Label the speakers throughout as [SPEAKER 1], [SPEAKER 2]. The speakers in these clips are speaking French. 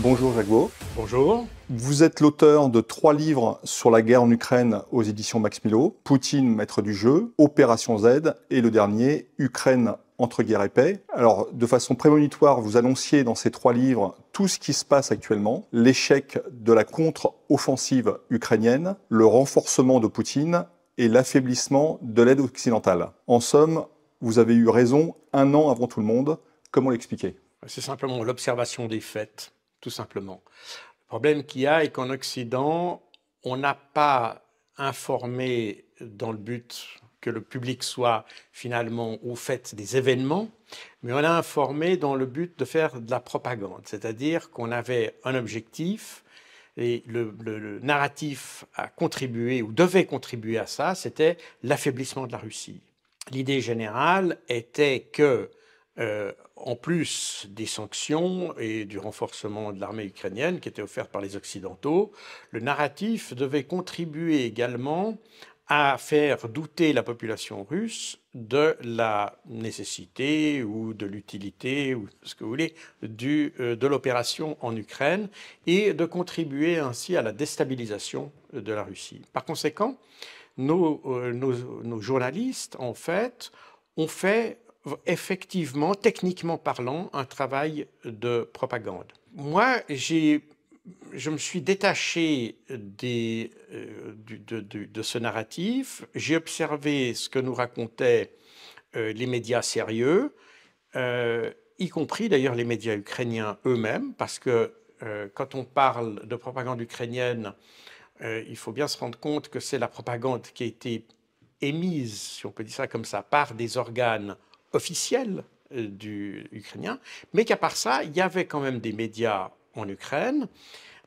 [SPEAKER 1] Bonjour Jacques Beau.
[SPEAKER 2] Bonjour.
[SPEAKER 1] Vous êtes l'auteur de 3 livres sur la guerre en Ukraine aux éditions Max Milo, Poutine, maître du jeu, Opération Z et le dernier, Ukraine entre guerre et paix. Alors, de façon prémonitoire, vous annonciez dans ces 3 livres tout ce qui se passe actuellement, l'échec de la contre-offensive ukrainienne, le renforcement de Poutine et l'affaiblissement de l'aide occidentale. En somme, vous avez eu raison 1 an avant tout le monde. Comment l'expliquer ?
[SPEAKER 2] C'est simplement l'observation des faits, tout simplement. Le problème qu'il y a est qu'en Occident, on n'a pas informé dans le but que le public soit finalement au fait des événements, mais on a informé dans le but de faire de la propagande, c'est-à-dire qu'on avait un objectif et le narratif a contribué ou devait contribuer à ça, c'était l'affaiblissement de la Russie. L'idée générale était que en plus des sanctions et du renforcement de l'armée ukrainienne qui était offerte par les Occidentaux, le narratif devait contribuer également à faire douter la population russe de la nécessité ou de l'utilité, ou ce que vous voulez, de l'opération en Ukraine et de contribuer ainsi à la déstabilisation de la Russie. Par conséquent, nos journalistes, en fait, ont fait effectivement, techniquement parlant, un travail de propagande. Moi, je me suis détaché de ce narratif. J'ai observé ce que nous racontaient les médias sérieux, y compris d'ailleurs les médias ukrainiens eux-mêmes, parce que quand on parle de propagande ukrainienne, il faut bien se rendre compte que c'est la propagande qui a été émise, si on peut dire ça comme ça, par des organes officiels du ukrainien, mais qu'à part ça, il y avait quand même des médias en Ukraine.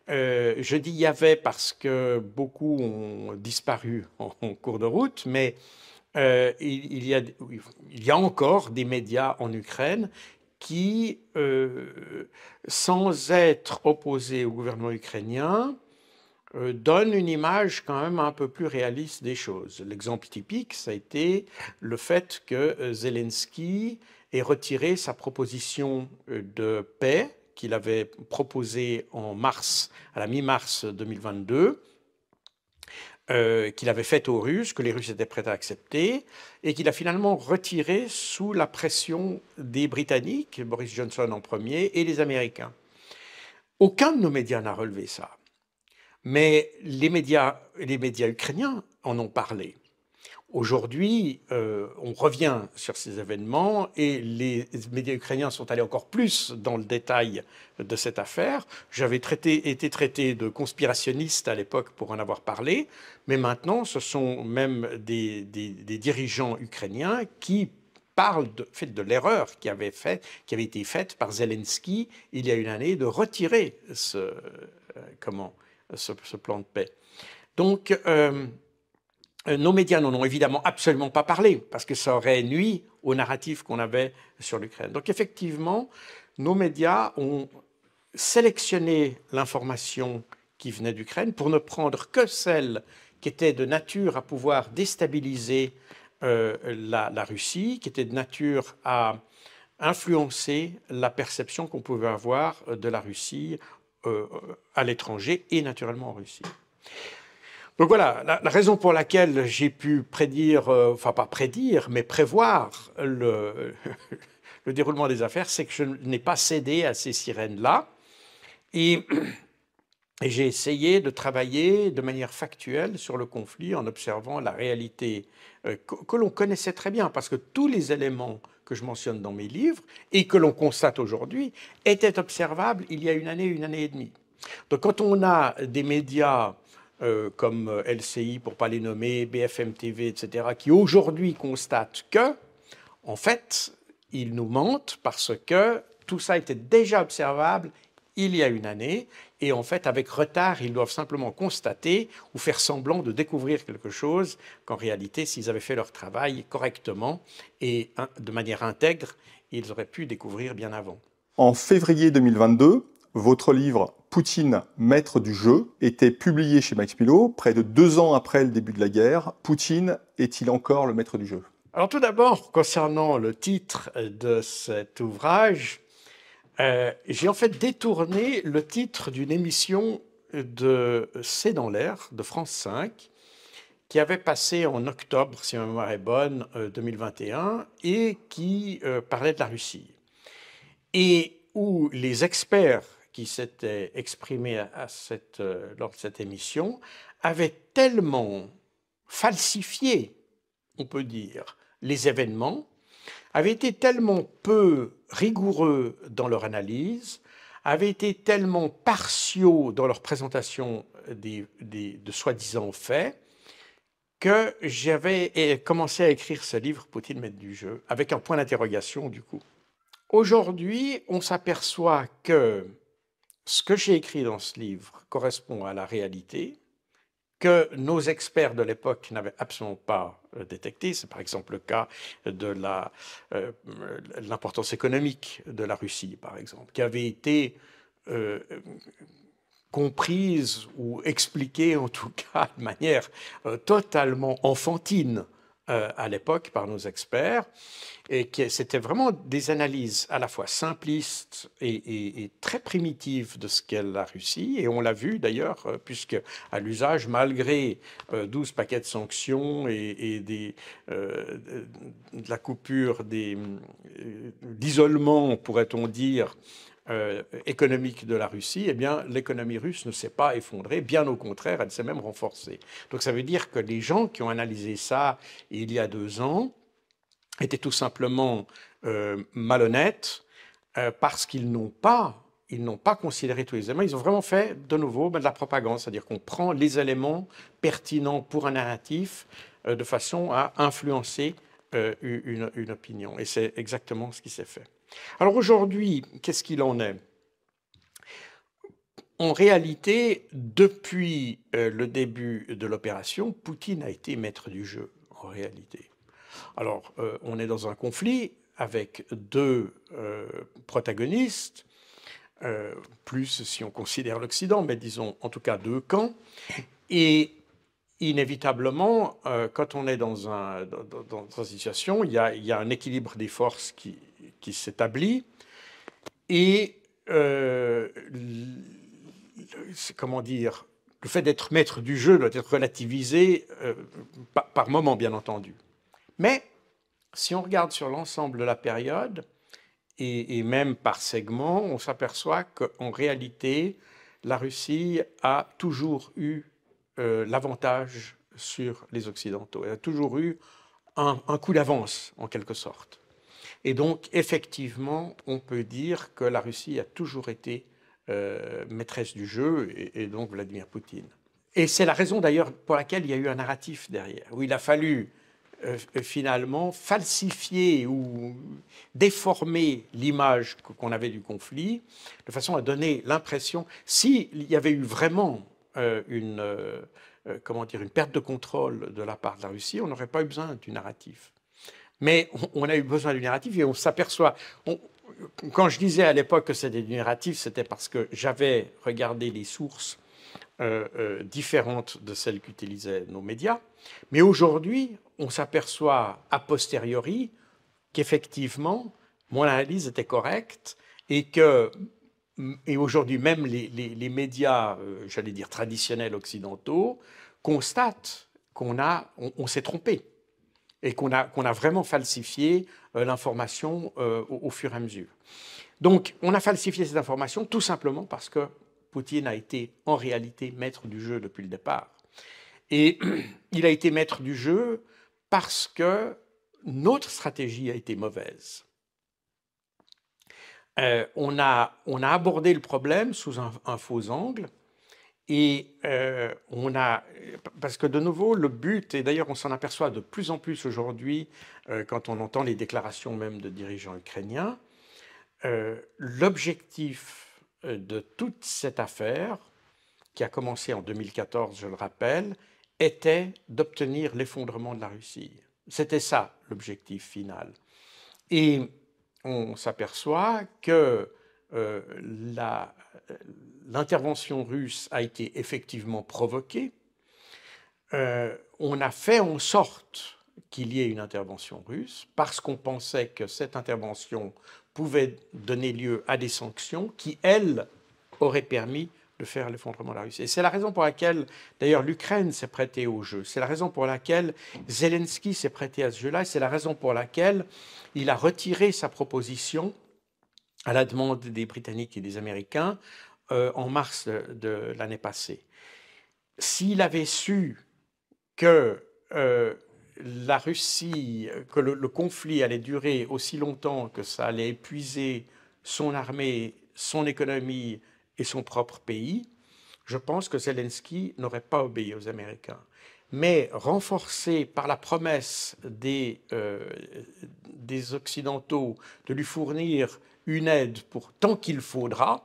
[SPEAKER 2] Je dis il y avait parce que beaucoup ont disparu en cours de route, mais il y a encore des médias en Ukraine qui, sans être opposés au gouvernement ukrainien, donne une image quand même un peu plus réaliste des choses. L'exemple typique, ça a été le fait que Zelensky ait retiré sa proposition de paix qu'il avait proposée en mars, à la mi-mars 2022, qu'il avait faite aux Russes, que les Russes étaient prêts à accepter, et qu'il a finalement retiré sous la pression des Britanniques, Boris Johnson en premier, et les Américains. Aucun de nos médias n'a relevé ça. Mais les médias ukrainiens en ont parlé. Aujourd'hui, on revient sur ces événements et les médias ukrainiens sont allés encore plus dans le détail de cette affaire. J'avais été traité de conspirationniste à l'époque pour en avoir parlé, mais maintenant, ce sont même des dirigeants ukrainiens qui parlent de l'erreur qui avait été faite par Zelensky il y a 1 année de retirer ce plan de paix. Donc, nos médias n'en ont évidemment absolument pas parlé, parce que ça aurait nui au narratif qu'on avait sur l'Ukraine. Donc, effectivement, nos médias ont sélectionné l'information qui venait d'Ukraine pour ne prendre que celle qui était de nature à pouvoir déstabiliser la Russie, qui était de nature à influencer la perception qu'on pouvait avoir de la Russie à l'étranger et naturellement en Russie. Donc voilà, la raison pour laquelle j'ai pu prédire, enfin pas prédire, mais prévoir le déroulement des affaires, c'est que je n'ai pas cédé à ces sirènes-là et j'ai essayé de travailler de manière factuelle sur le conflit en observant la réalité que l'on connaissait très bien, parce que tous les éléments que je mentionne dans mes livres et que l'on constate aujourd'hui étaient observables il y a 1 année et demie. Donc quand on a des médias comme LCI, pour ne pas les nommer, BFM TV, etc., qui aujourd'hui constatent que, en fait, ils nous mentent parce que tout ça était déjà observable il y a 1 année, et en fait, avec retard, ils doivent simplement constater ou faire semblant de découvrir quelque chose qu'en réalité, s'ils avaient fait leur travail correctement et de manière intègre, ils auraient pu découvrir bien avant.
[SPEAKER 1] En février 2022, votre livre « Poutine, maître du jeu » était publié chez Max Milo, près de 2 ans après le début de la guerre. Poutine est-il encore le maître du jeu ?
[SPEAKER 2] Alors tout d'abord, concernant le titre de cet ouvrage, J'ai en fait détourné le titre d'une émission de C'est dans l'air, de France 5, qui avait passé en octobre, si ma mémoire est bonne, 2021, et qui parlait de la Russie. Et où les experts qui s'étaient exprimés lors de cette émission avaient tellement falsifié, on peut dire, les événements, avaient été tellement peu rigoureux dans leur analyse, avaient été tellement partiaux dans leur présentation de soi-disant faits, que j'avais commencé à écrire ce livre, Poutine maître du jeu, avec un point d'interrogation du coup. Aujourd'hui, on s'aperçoit que ce que j'ai écrit dans ce livre correspond à la réalité, que nos experts de l'époque n'avaient absolument pas détecté. C'est par exemple le cas de l'importance économique de la Russie, par exemple, qui avait été comprise ou expliquée, en tout cas de manière totalement enfantine à l'époque par nos experts, et que c'était vraiment des analyses à la fois simplistes et très primitives de ce qu'est la Russie, et on l'a vu d'ailleurs, puisque à l'usage, malgré 12 paquets de sanctions et de la coupure d'isolement, pourrait-on dire, économique de la Russie, eh bien, l'économie russe ne s'est pas effondrée, bien au contraire, elle s'est même renforcée. Donc ça veut dire que les gens qui ont analysé ça il y a 2 ans étaient tout simplement malhonnêtes parce qu'ils n'ont pas considéré tous les éléments. Ils ont vraiment fait, de nouveau, de la propagande, c'est-à-dire qu'on prend les éléments pertinents pour un narratif de façon à influencer une opinion. Et c'est exactement ce qui s'est fait. Alors aujourd'hui, qu'est-ce qu'il en est? En réalité, depuis le début de l'opération, Poutine a été maître du jeu, en réalité. Alors, on est dans un conflit avec 2 protagonistes, plus si on considère l'Occident, mais disons en tout cas 2 camps. Et inévitablement, quand on est dans une situation, il y a un équilibre des forces qui s'établit. Et comment dire, le fait d'être maître du jeu doit être relativisé par moment, bien entendu. Mais si on regarde sur l'ensemble de la période, et même par segment, on s'aperçoit qu'en réalité, la Russie a toujours eu l'avantage sur les Occidentaux. Elle a toujours eu un coup d'avance, en quelque sorte. Et donc, effectivement, on peut dire que la Russie a toujours été maîtresse du jeu, et donc Vladimir Poutine. Et c'est la raison d'ailleurs pour laquelle il y a eu un narratif derrière, où il a fallu finalement falsifier ou déformer l'image qu'on avait du conflit, de façon à donner l'impression, s'il y avait eu vraiment une perte de contrôle de la part de la Russie, on n'aurait pas eu besoin du narratif. Mais on a eu besoin du narratif et on s'aperçoit. Quand je disais à l'époque que c'était du narratif, c'était parce que j'avais regardé les sources différentes de celles qu'utilisaient nos médias. Mais aujourd'hui, on s'aperçoit a posteriori qu'effectivement, mon analyse était correcte et aujourd'hui, même les médias, j'allais dire traditionnels occidentaux, constatent qu'on s'est trompé et qu'on a vraiment falsifié l'information au fur et à mesure. Donc, on a falsifié cette information tout simplement parce que Poutine a été en réalité maître du jeu depuis le départ. Et il a été maître du jeu parce que notre stratégie a été mauvaise. On a abordé le problème sous un faux angle. Et parce que de nouveau, le but, et d'ailleurs on s'en aperçoit de plus en plus aujourd'hui quand on entend les déclarations même de dirigeants ukrainiens, l'objectif de toute cette affaire, qui a commencé en 2014, je le rappelle, était d'obtenir l'effondrement de la Russie. C'était ça l'objectif final. Et on s'aperçoit que l'intervention russe a été effectivement provoquée. On a fait en sorte qu'il y ait une intervention russe parce qu'on pensait que cette intervention pouvait donner lieu à des sanctions qui, elles, auraient permis de faire l'effondrement de la Russie. Et c'est la raison pour laquelle, d'ailleurs, l'Ukraine s'est prêtée au jeu. C'est la raison pour laquelle Zelensky s'est prêté à ce jeu-là. Et c'est la raison pour laquelle il a retiré sa proposition à la demande des Britanniques et des Américains en mars de l'année passée. S'il avait su que la Russie, que le conflit allait durer aussi longtemps, que ça allait épuiser son armée, son économie et son propre pays, je pense que Zelensky n'aurait pas obéi aux Américains. Mais renforcé par la promesse des Occidentaux de lui fournir une aide pour tant qu'il faudra,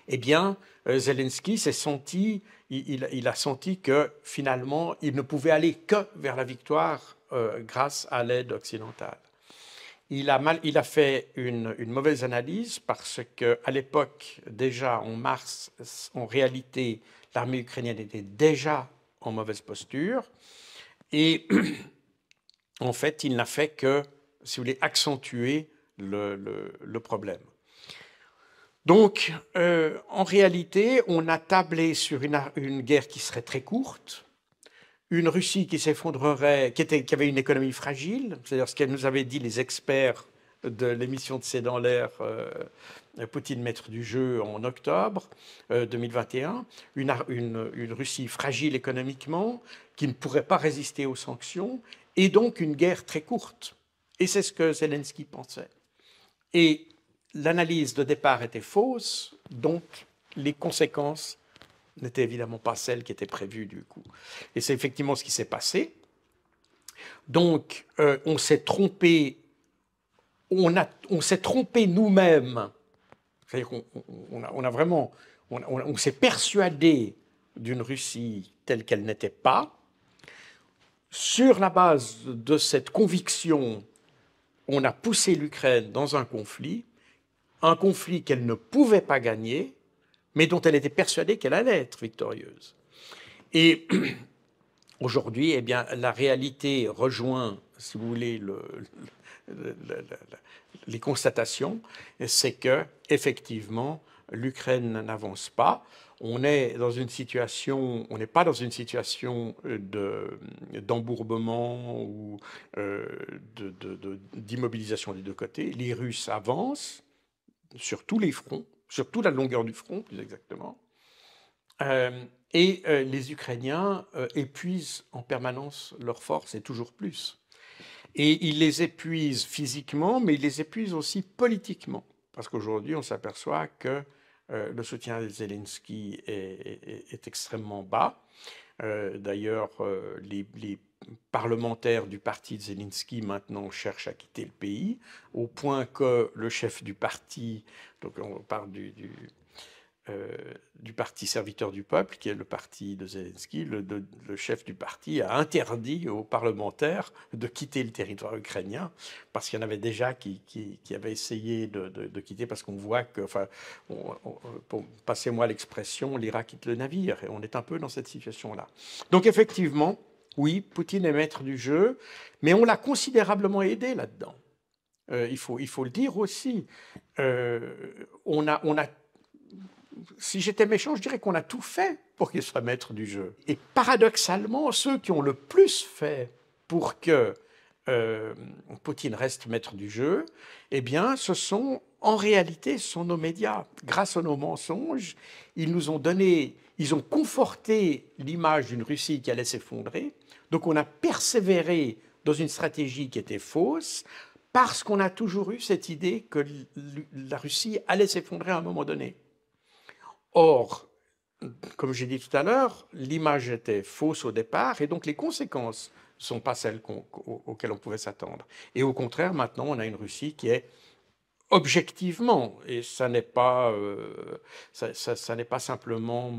[SPEAKER 2] eh bien, Zelensky s'est senti, il a senti que finalement, il ne pouvait aller que vers la victoire grâce à l'aide occidentale. Il a fait une mauvaise analyse parce qu'à l'époque, déjà en mars, en réalité, l'armée ukrainienne était déjà en mauvaise posture. Et en fait, il n'a fait que, si vous voulez, accentuer le problème. Donc, en réalité, on a tablé sur une guerre qui serait très courte, une Russie qui s'effondrerait, qui avait une économie fragile, c'est-à-dire ce qu'elle nous avaient dit les experts de l'émission de C'est dans l'air, Poutine maître du jeu en octobre 2021, une Russie fragile économiquement, qui ne pourrait pas résister aux sanctions, et donc une guerre très courte. Et c'est ce que Zelensky pensait. Et l'analyse de départ était fausse, donc les conséquences n'étaient évidemment pas celles qui étaient prévues du coup. Et c'est effectivement ce qui s'est passé. Donc, on s'est trompé, on s'est trompé nous-mêmes. C'est-à-dire on s'est persuadé d'une Russie telle qu'elle n'était pas. Sur la base de cette conviction, on a poussé l'Ukraine dans un conflit qu'elle ne pouvait pas gagner, mais dont elle était persuadée qu'elle allait être victorieuse. Et aujourd'hui, eh bien, la réalité rejoint, si vous voulez, les constatations, c'est que effectivement, l'Ukraine n'avance pas. On n'est pas dans une situation d'embourbement ou d'immobilisation des deux côtés. Les Russes avancent sur tous les fronts, sur toute la longueur du front, plus exactement. Et les Ukrainiens épuisent en permanence leurs forces, et toujours plus. Et ils les épuisent physiquement, mais ils les épuisent aussi politiquement. Parce qu'aujourd'hui, on s'aperçoit que le soutien de Zelensky est extrêmement bas. D'ailleurs, les parlementaires du parti de Zelensky maintenant cherchent à quitter le pays, au point que le chef du parti, donc on parle du parti serviteur du peuple, qui est le parti de Zelensky, le chef du parti a interdit aux parlementaires de quitter le territoire ukrainien, parce qu'il y en avait déjà qui avaient essayé de quitter, parce qu'on voit que, enfin, passez-moi l'expression, l'Irak quitte le navire, et on est un peu dans cette situation-là. Donc effectivement, oui, Poutine est maître du jeu, mais on l'a considérablement aidé là-dedans. Il faut le dire aussi. Si j'étais méchant, je dirais qu'on a tout fait pour qu'il soit maître du jeu. Et paradoxalement, ceux qui ont le plus fait pour que Poutine reste maître du jeu, eh bien, ce sont nos médias. Grâce à nos mensonges, ils ont conforté l'image d'une Russie qui allait s'effondrer. Donc on a persévéré dans une stratégie qui était fausse, parce qu'on a toujours eu cette idée que la Russie allait s'effondrer à un moment donné. Or, comme j'ai dit tout à l'heure, l'image était fausse au départ, et donc les conséquences ne sont pas celles auxquelles on pouvait s'attendre. Et au contraire, maintenant, on a une Russie qui est objectivement, et ça n'est pas simplement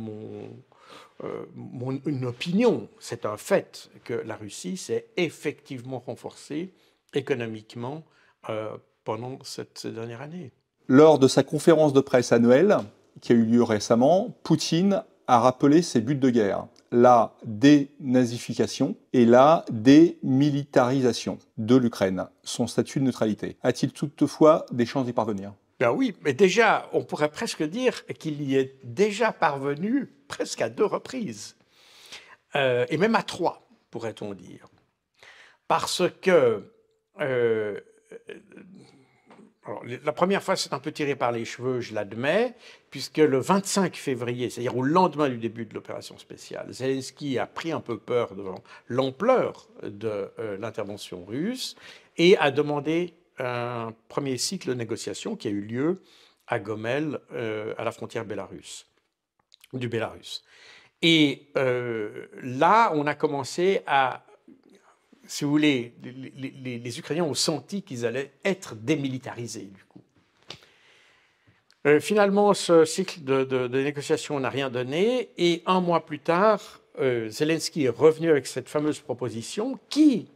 [SPEAKER 2] une opinion, c'est un fait que la Russie s'est effectivement renforcée économiquement pendant cette dernière année.
[SPEAKER 1] Lors de sa conférence de presse annuelle, qui a eu lieu récemment, Poutine a rappelé ses buts de guerre. la dénazification et la démilitarisation de l'Ukraine, son statut de neutralité. A-t-il toutefois des chances d'y parvenir?
[SPEAKER 2] Ben oui, mais déjà, on pourrait presque dire qu'il y est déjà parvenu presque à 2 reprises, et même à 3, pourrait-on dire. Parce que alors, la première fois, c'est un peu tiré par les cheveux, je l'admets, puisque le 25 février, c'est-à-dire au lendemain du début de l'opération spéciale, Zelensky a pris un peu peur devant l'ampleur de l'intervention russe et a demandé un premier cycle de négociations qui a eu lieu à Gomel, à la frontière du Bélarus. Et là, on a commencé à, si vous voulez, les Ukrainiens ont senti qu'ils allaient être démilitarisés, du coup. Finalement, ce cycle de négociations n'a rien donné, et un mois plus tard, Zelensky est revenu avec cette fameuse proposition qui,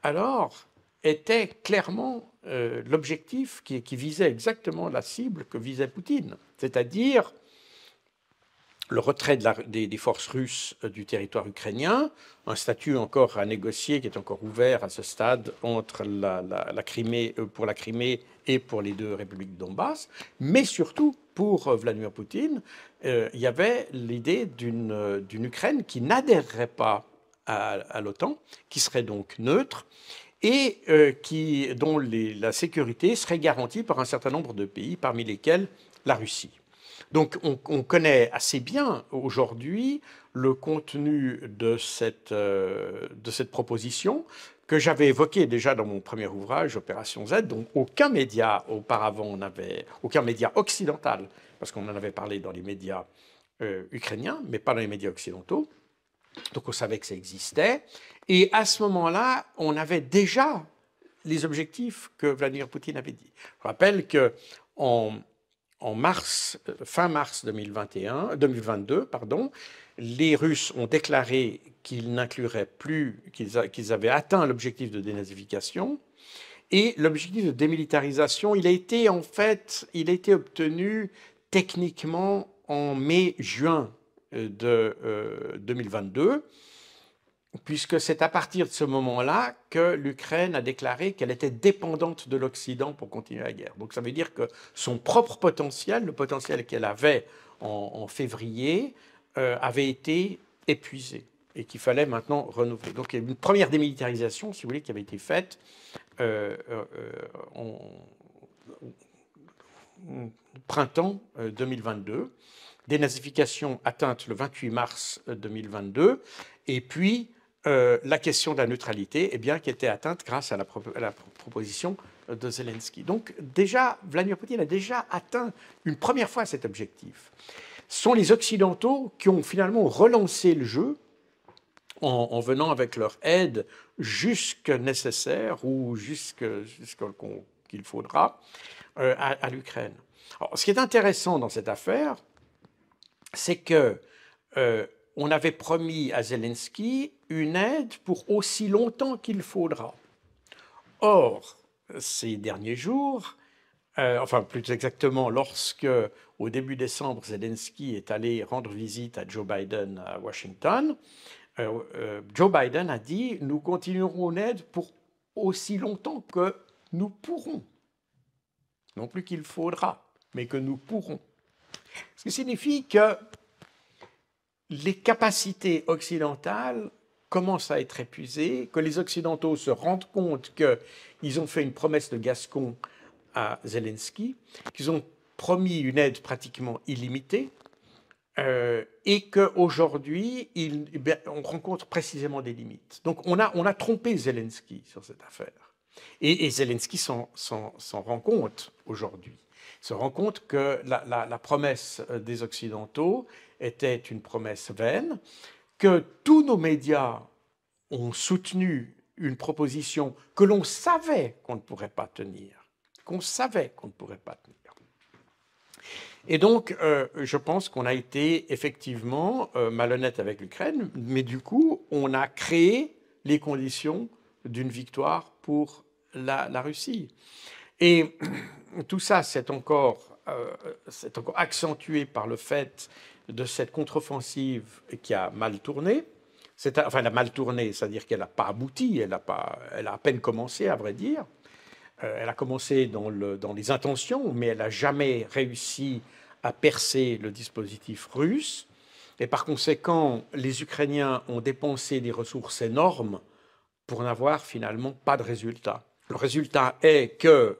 [SPEAKER 2] alors, était clairement l'objectif qui visait exactement la cible que visait Poutine, c'est-à-dire le retrait des forces russes du territoire ukrainien, un statut encore à négocier qui est encore ouvert à ce stade entre la Crimée, pour la Crimée et pour les 2 républiques de Donbass, mais surtout pour Vladimir Poutine, il y avait l'idée d'une Ukraine qui n'adhérerait pas à l'OTAN, qui serait donc neutre, et dont la sécurité serait garantie par un certain nombre de pays, parmi lesquels la Russie. Donc on connaît assez bien aujourd'hui le contenu de cette proposition que j'avais évoquée déjà dans mon premier ouvrage, Opération Z, dont aucun média auparavant aucun média occidental, parce qu'on en avait parlé dans les médias ukrainiens, mais pas dans les médias occidentaux. Donc on savait que ça existait. Et à ce moment-là, on avait déjà les objectifs que Vladimir Poutine avait dit. Je rappelle qu'en fin mars 2022, les Russes ont déclaré qu'ils n'incluraient plus, qu'ils avaient atteint l'objectif de dénazification. Et l'objectif de démilitarisation, il a été obtenu techniquement en mai-juin de 2022, puisque c'est à partir de ce moment-là que l'Ukraine a déclaré qu'elle était dépendante de l'Occident pour continuer la guerre. Donc ça veut dire que son propre potentiel, le potentiel qu'elle avait en février, avait été épuisé et qu'il fallait maintenant renouveler. Donc il y a une première démilitarisation, si vous voulez, qui avait été faite en printemps 2022, dénazification atteinte le 28 mars 2022, et puis la question de la neutralité, eh bien, qui était atteinte grâce à la proposition de Zelensky. Donc déjà, Vladimir Poutine a déjà atteint une première fois cet objectif. Ce sont les Occidentaux qui ont finalement relancé le jeu en venant avec leur aide jusque nécessaire ou jusque qu'il faudra à l'Ukraine. Alors, ce qui est intéressant dans cette affaire, c'est que on avait promis à Zelensky une aide pour aussi longtemps qu'il faudra. Or, ces derniers jours, enfin plus exactement lorsque, au début décembre, Zelensky est allé rendre visite à Joe Biden à Washington, Joe Biden a dit « Nous continuerons l'aide pour aussi longtemps que nous pourrons. Non plus qu'il faudra, mais que nous pourrons. » Ce qui signifie que les capacités occidentales commencent à être épuisées, que les Occidentaux se rendent compte qu'ils ont fait une promesse de Gascon à Zelensky, qu'ils ont promis une aide pratiquement illimitée, et qu'aujourd'hui, on rencontre précisément des limites. Donc on a trompé Zelensky sur cette affaire. Et Zelensky s'en rend compte aujourd'hui. Il se rend compte que la promesse des Occidentaux était une promesse vaine, que tous nos médias ont soutenu une proposition que l'on savait qu'on ne pourrait pas tenir, Et donc, je pense qu'on a été effectivement malhonnête avec l'Ukraine, mais du coup, on a créé les conditions d'une victoire pour la Russie. Et tout ça, c'est encore accentué par le fait de cette contre-offensive qui a mal tourné. Enfin, elle a mal tourné, c'est-à-dire qu'elle n'a pas abouti, elle a à peine commencé, à vrai dire. Elle a commencé dans les intentions, mais elle n'a jamais réussi à percer le dispositif russe. Et par conséquent, les Ukrainiens ont dépensé des ressources énormes pour n'avoir finalement pas de résultat. Le résultat est que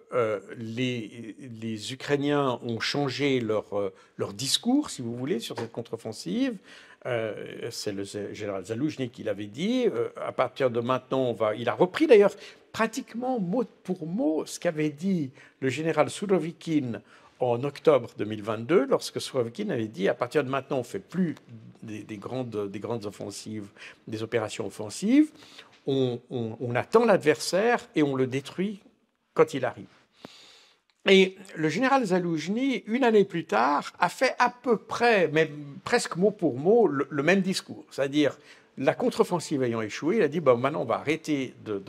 [SPEAKER 2] les Ukrainiens ont changé leur discours, si vous voulez, sur cette contre-offensive. C'est le général Zaloujny qui l'avait dit. À partir de maintenant, il a repris d'ailleurs pratiquement mot pour mot ce qu'avait dit le général Surovikin en octobre 2022, lorsque Surovikin avait dit à partir de maintenant, on ne fait plus des grandes offensives, des opérations offensives. On attend l'adversaire et on le détruit quand il arrive. Et le général Zaloujny, une année plus tard, a fait à peu près, mais presque mot pour mot, le même discours. C'est-à-dire, la contre-offensive ayant échoué, il a dit maintenant on va arrêter de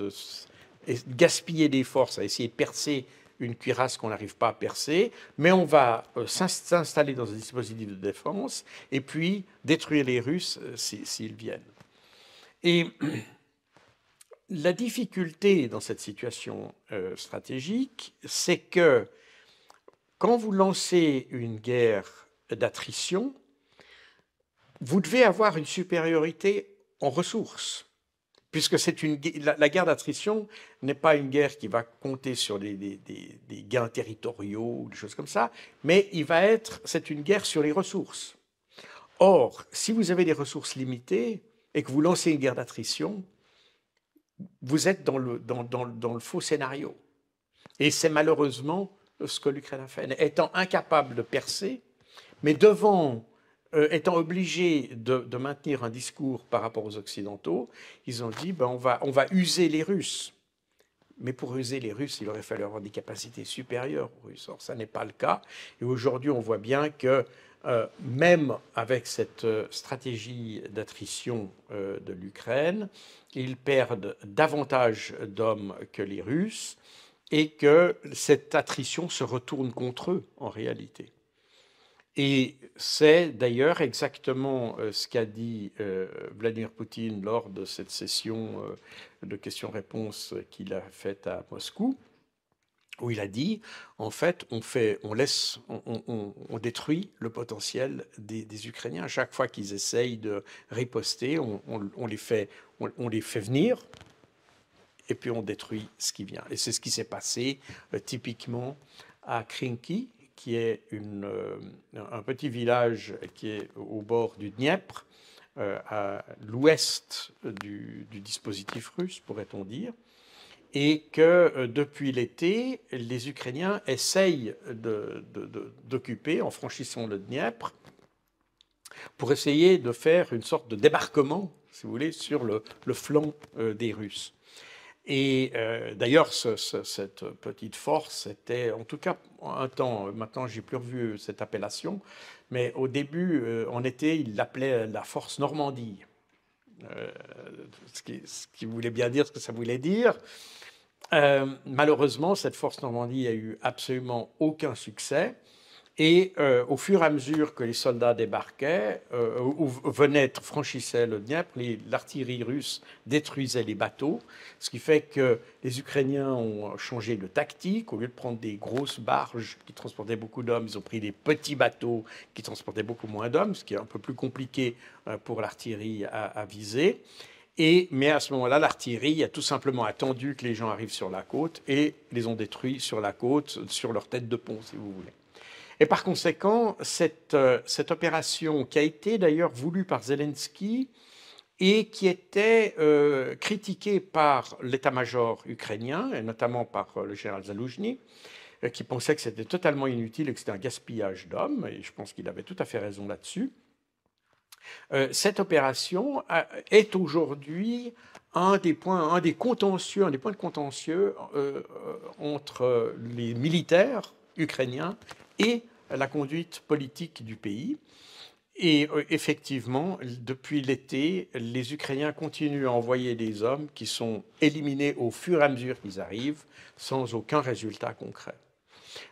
[SPEAKER 2] gaspiller des forces à essayer de percer une cuirasse qu'on n'arrive pas à percer, mais on va s'installer dans un dispositif de défense et puis détruire les Russes s'ils viennent. Et la difficulté dans cette situation stratégique, c'est que quand vous lancez une guerre d'attrition, vous devez avoir une supériorité en ressources, puisque la guerre d'attrition n'est pas une guerre qui va compter sur des gains territoriaux ou des choses comme ça, mais c'est une guerre sur les ressources. Or, si vous avez des ressources limitées et que vous lancez une guerre d'attrition, vous êtes dans le faux scénario. Et c'est malheureusement ce que l'Ukraine a fait. Étant incapable de percer, mais étant obligé de maintenir un discours par rapport aux Occidentaux, ils ont dit on va user les Russes. Mais pour user les Russes, il aurait fallu avoir des capacités supérieures aux Russes. Or, ça n'est pas le cas. Et aujourd'hui, on voit bien que même avec cette stratégie d'attrition de l'Ukraine, ils perdent davantage d'hommes que les Russes et que cette attrition se retourne contre eux en réalité. Et c'est d'ailleurs exactement ce qu'a dit Vladimir Poutine lors de cette session de questions-réponses qu'il a faite à Moscou, où il a dit, en fait, on détruit le potentiel des Ukrainiens. À chaque fois qu'ils essayent de riposter, on les fait venir, et puis on détruit ce qui vient. Et c'est ce qui s'est passé typiquement à Krinky, qui est un petit village qui est au bord du Dniepr, à l'ouest du dispositif russe, pourrait-on dire, et que depuis l'été, les Ukrainiens essayent d'occuper, en franchissant le Dniepr, pour essayer de faire une sorte de débarquement, si vous voulez, sur le flanc des Russes. Et d'ailleurs, cette petite force était, en tout cas un temps, maintenant j'ai plus revu cette appellation, mais au début, en été, il l'appelait la force Normandie, ce qui voulait bien dire ce que ça voulait dire. Malheureusement, cette force Normandie a eu absolument aucun succès. Et au fur et à mesure que les soldats débarquaient, ou franchissaient le Dniepr, l'artillerie russe détruisait les bateaux, ce qui fait que les Ukrainiens ont changé de tactique. Au lieu de prendre des grosses barges qui transportaient beaucoup d'hommes, ils ont pris des petits bateaux qui transportaient beaucoup moins d'hommes, ce qui est un peu plus compliqué pour l'artillerie à viser. Mais à ce moment-là, l'artillerie a tout simplement attendu que les gens arrivent sur la côte et les ont détruits sur la côte, sur leur tête de pont, si vous voulez. Et par conséquent, cette opération qui a été d'ailleurs voulue par Zelensky et qui était critiquée par l'état-major ukrainien, et notamment par le général Zaloujny, qui pensait que c'était totalement inutile et que c'était un gaspillage d'hommes, et je pense qu'il avait tout à fait raison là-dessus. Cette opération est aujourd'hui un des points de contentieux entre les militaires ukrainiens et la conduite politique du pays. Et effectivement, depuis l'été, les Ukrainiens continuent à envoyer des hommes qui sont éliminés au fur et à mesure qu'ils arrivent, sans aucun résultat concret.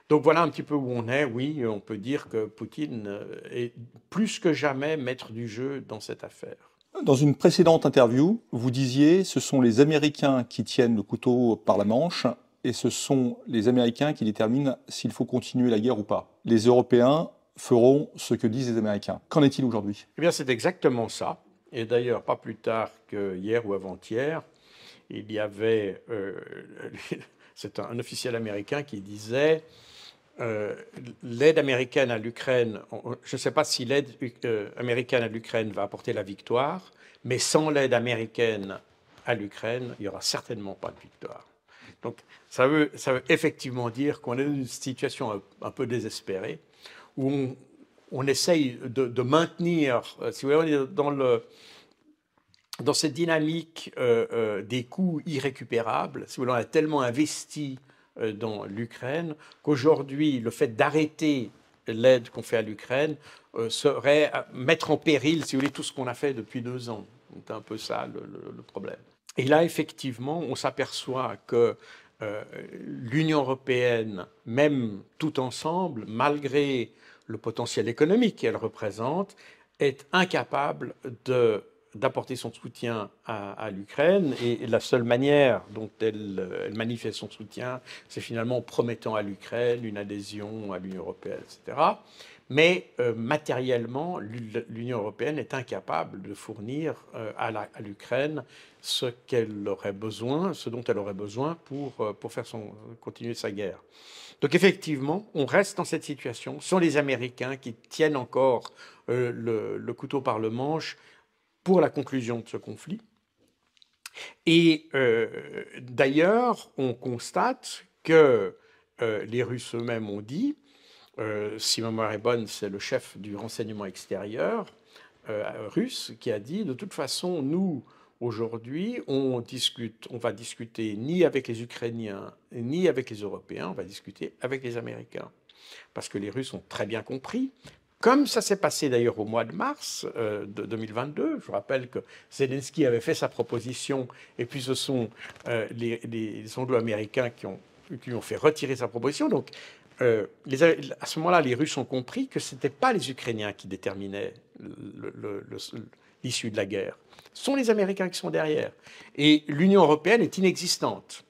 [SPEAKER 2] Donc voilà un petit peu où on est. Oui, on peut dire que Poutine est plus que jamais maître du jeu dans cette affaire.
[SPEAKER 1] Dans une précédente interview, vous disiez ce sont les Américains qui tiennent le couteau par la manche et ce sont les Américains qui déterminent s'il faut continuer la guerre ou pas. Les Européens feront ce que disent les Américains. Qu'en est-il aujourd'hui?
[SPEAKER 2] Eh bien, c'est exactement ça. Et d'ailleurs, pas plus tard que hier ou avant-hier, il y avait c'est un officiel américain qui disait l'aide américaine à l'Ukraine, je ne sais pas si l'aide américaine à l'Ukraine va apporter la victoire, mais sans l'aide américaine à l'Ukraine, il n'y aura certainement pas de victoire. Donc ça veut effectivement dire qu'on est dans une situation un peu désespérée, où on essaye de maintenir, si vous voulez, on est dans cette dynamique des coûts irrécupérables. Si vous voulez, on a tellement investi dans l'Ukraine qu'aujourd'hui, le fait d'arrêter l'aide qu'on fait à l'Ukraine serait mettre en péril, si vous voulez, tout ce qu'on a fait depuis 2 ans. C'est un peu ça le problème. Et là, effectivement, on s'aperçoit que l'Union européenne, même tout ensemble, malgré le potentiel économique qu'elle représente, est incapable d'apporter son soutien à l'Ukraine. Et la seule manière dont elle manifeste son soutien, c'est finalement en promettant à l'Ukraine une adhésion à l'Union européenne, etc. Mais matériellement, l'Union européenne est incapable de fournir à l'Ukraine ce qu'elle aurait besoin, ce dont elle aurait besoin pour faire continuer sa guerre. Donc effectivement, on reste dans cette situation. Ce sont les Américains qui tiennent encore le couteau par le manche pour la conclusion de ce conflit. Et d'ailleurs, on constate que les Russes eux-mêmes ont dit, si ma mémoire est bonne, c'est le chef du renseignement extérieur russe qui a dit, de toute façon, nous, aujourd'hui, on va discuter ni avec les Ukrainiens, ni avec les Européens, on va discuter avec les Américains. Parce que les Russes ont très bien compris, comme ça s'est passé d'ailleurs au mois de mars de 2022. Je vous rappelle que Zelensky avait fait sa proposition et puis ce sont les anglo-américains qui ont fait retirer sa proposition. Donc à ce moment-là, les Russes ont compris que ce n'étaient pas les Ukrainiens qui déterminaient l'issue de la guerre. Ce sont les Américains qui sont derrière. Et l'Union européenne est inexistante.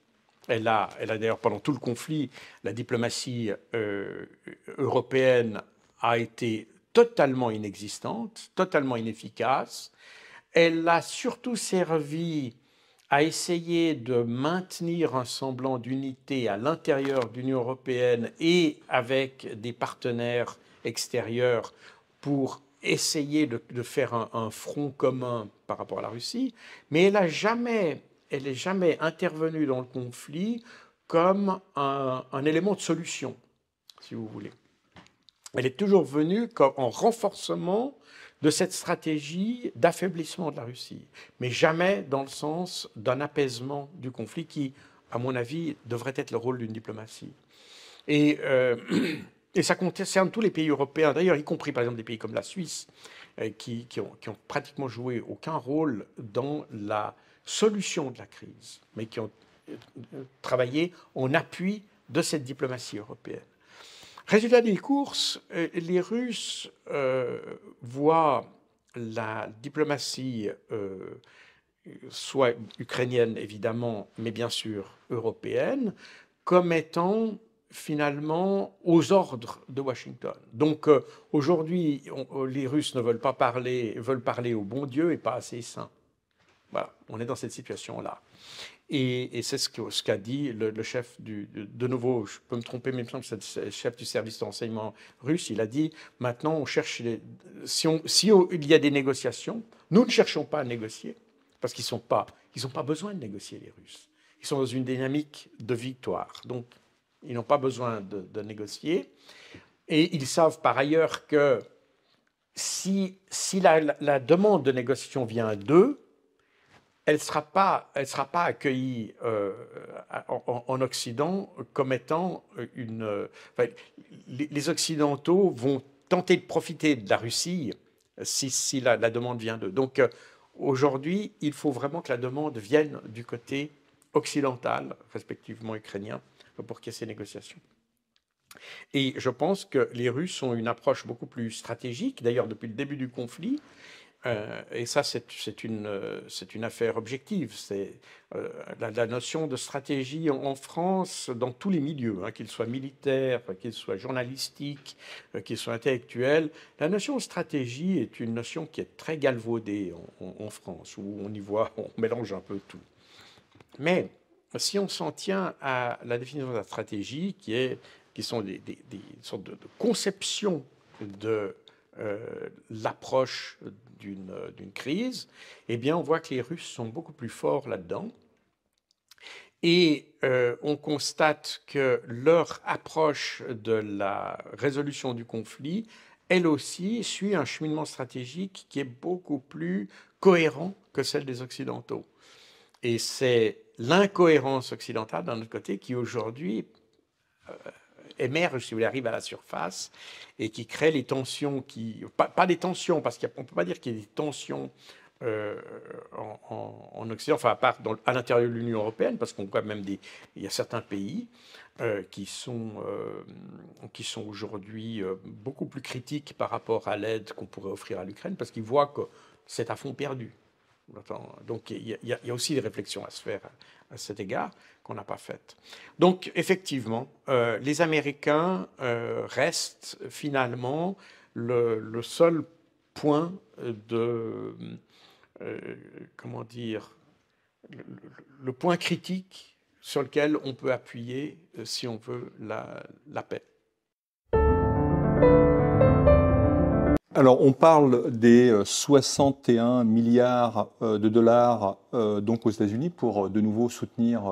[SPEAKER 2] Elle a d'ailleurs, pendant tout le conflit, la diplomatie européenne a été totalement inexistante, totalement inefficace. Elle a surtout servi à essayer de maintenir un semblant d'unité à l'intérieur de l'Union européenne et avec des partenaires extérieurs pour essayer de faire un front commun par rapport à la Russie, mais elle n'est jamais intervenue dans le conflit comme un élément de solution, si vous voulez. Elle est toujours venue comme en renforcement de cette stratégie d'affaiblissement de la Russie, mais jamais dans le sens d'un apaisement du conflit qui, à mon avis, devrait être le rôle d'une diplomatie. Et ça concerne tous les pays européens, d'ailleurs, y compris par exemple des pays comme la Suisse, qui ont pratiquement joué aucun rôle dans la solution de la crise, mais qui ont travaillé en appui de cette diplomatie européenne. Résultat des courses, les Russes voient la diplomatie, soit ukrainienne évidemment, mais bien sûr européenne, comme étant finalement aux ordres de Washington. Donc aujourd'hui, les Russes ne veulent pas parler, veulent parler au bon Dieu et pas à ses saints. Voilà, on est dans cette situation-là. Et c'est ce qu'a dit le chef de nouveau, je peux me tromper, mais c'est le chef du service de renseignement russe, il a dit, maintenant on cherche, si il y a des négociations, nous ne cherchons pas à négocier, parce qu'ils n'ont pas besoin de négocier, les Russes. Ils sont dans une dynamique de victoire, donc ils n'ont pas besoin de négocier. Et ils savent par ailleurs que si la demande de négociation vient d'eux, elle ne sera pas accueillie en Occident comme étant les Occidentaux vont tenter de profiter de la Russie si la demande vient d'eux. Donc aujourd'hui, il faut vraiment que la demande vienne du côté occidental, respectivement ukrainien, pour qu'il y ait ces négociations. Et je pense que les Russes ont une approche beaucoup plus stratégique, d'ailleurs depuis le début du conflit, et ça c'est une affaire objective. C'est la notion de stratégie en France, dans tous les milieux, hein, qu'ils soient militaires, qu'ils soient journalistiques, qu'ils soient intellectuels. La notion de stratégie est une notion qui est très galvaudée en France, où on y voit, on mélange un peu tout. Mais si on s'en tient à la définition de la stratégie, qui sont des sortes de conceptions de l'approche d'une crise, eh bien, on voit que les Russes sont beaucoup plus forts là-dedans. Et on constate que leur approche de la résolution du conflit, elle aussi, suit un cheminement stratégique qui est beaucoup plus cohérent que celle des Occidentaux. Et c'est l'incohérence occidentale, d'un autre côté, qui aujourd'hui émerge, si vous voulez, arrive à la surface et qui crée les tensions, pas des tensions, parce qu'on ne peut pas dire qu'il y ait des tensions en Occident, enfin à part à l'intérieur de l'Union européenne, parce qu'on voit même il y a certains pays qui sont aujourd'hui beaucoup plus critiques par rapport à l'aide qu'on pourrait offrir à l'Ukraine, parce qu'ils voient que c'est à fond perdu. Donc il y a aussi des réflexions à se faire à cet égard qu'on n'a pas faites. Donc effectivement, les Américains restent finalement le seul point de, comment dire, le point critique sur lequel on peut appuyer si on veut la paix.
[SPEAKER 1] Alors, on parle des 61 milliards de dollars donc aux États-Unis pour de nouveau soutenir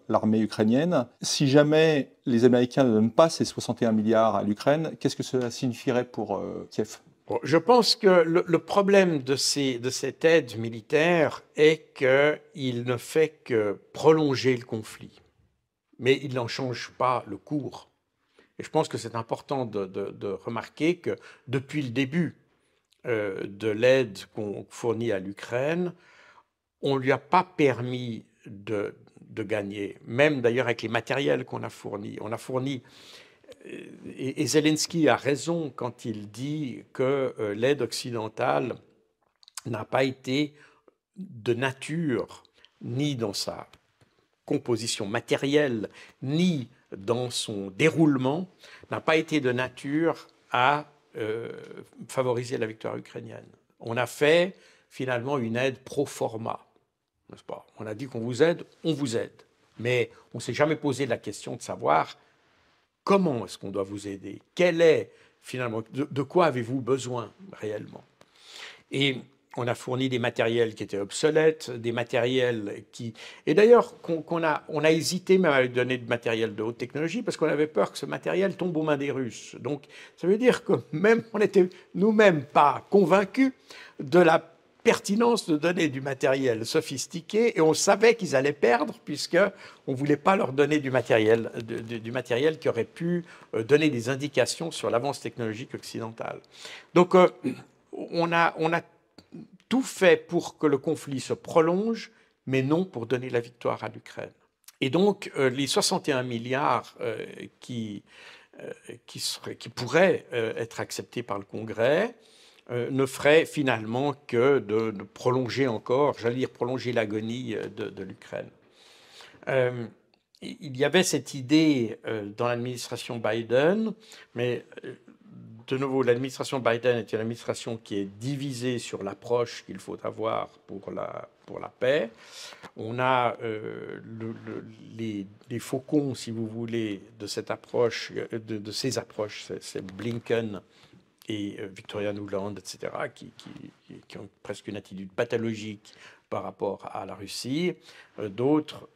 [SPEAKER 1] l'armée ukrainienne. Si jamais les Américains ne donnent pas ces 61 milliards à l'Ukraine, qu'est-ce que cela signifierait pour Kiev?
[SPEAKER 2] Je pense que le problème de cette aide militaire est qu'il ne fait que prolonger le conflit, mais il n'en change pas le cours. Et je pense que c'est important de remarquer que depuis le début de l'aide qu'on fournit à l'Ukraine, on ne lui a pas permis de gagner, même d'ailleurs avec les matériels qu'on a fournis. On a fourni, et Zelensky a raison quand il dit que l'aide occidentale n'a pas été de nature, ni dans sa composition matérielle, ni dans son déroulement, n'a pas été de nature à favoriser la victoire ukrainienne. On a fait finalement une aide pro forma, n'est-ce pas? On a dit qu'on vous aide, on vous aide. Mais on ne s'est jamais posé la question de savoir comment est-ce qu'on doit vous aider? Quel est finalement, de quoi avez-vous besoin réellement? Et on a fourni des matériels qui étaient obsolètes, des matériels qui... Et d'ailleurs, on a hésité même à lui donner du matériel de haute technologie parce qu'on avait peur que ce matériel tombe aux mains des Russes. Donc, ça veut dire que même on n'était nous-mêmes pas convaincus de la pertinence de donner du matériel sophistiqué et on savait qu'ils allaient perdre puisqu'on ne voulait pas leur donner du matériel qui aurait pu donner des indications sur l'avance technologique occidentale. Donc, on a tout fait pour que le conflit se prolonge, mais non pour donner la victoire à l'Ukraine. Et donc, les 61 milliards qui pourraient être acceptés par le Congrès ne feraient finalement que de prolonger encore, j'allais dire prolonger l'agonie de l'Ukraine. Il y avait cette idée dans l'administration Biden, mais de nouveau, l'administration Biden est une administration qui est divisée sur l'approche qu'il faut avoir pour la paix. On a les faucons, si vous voulez, de cette approche, de ces approches, c'est Blinken et Victoria Nuland, etc., qui ont presque une attitude pathologique par rapport à la Russie. D'autres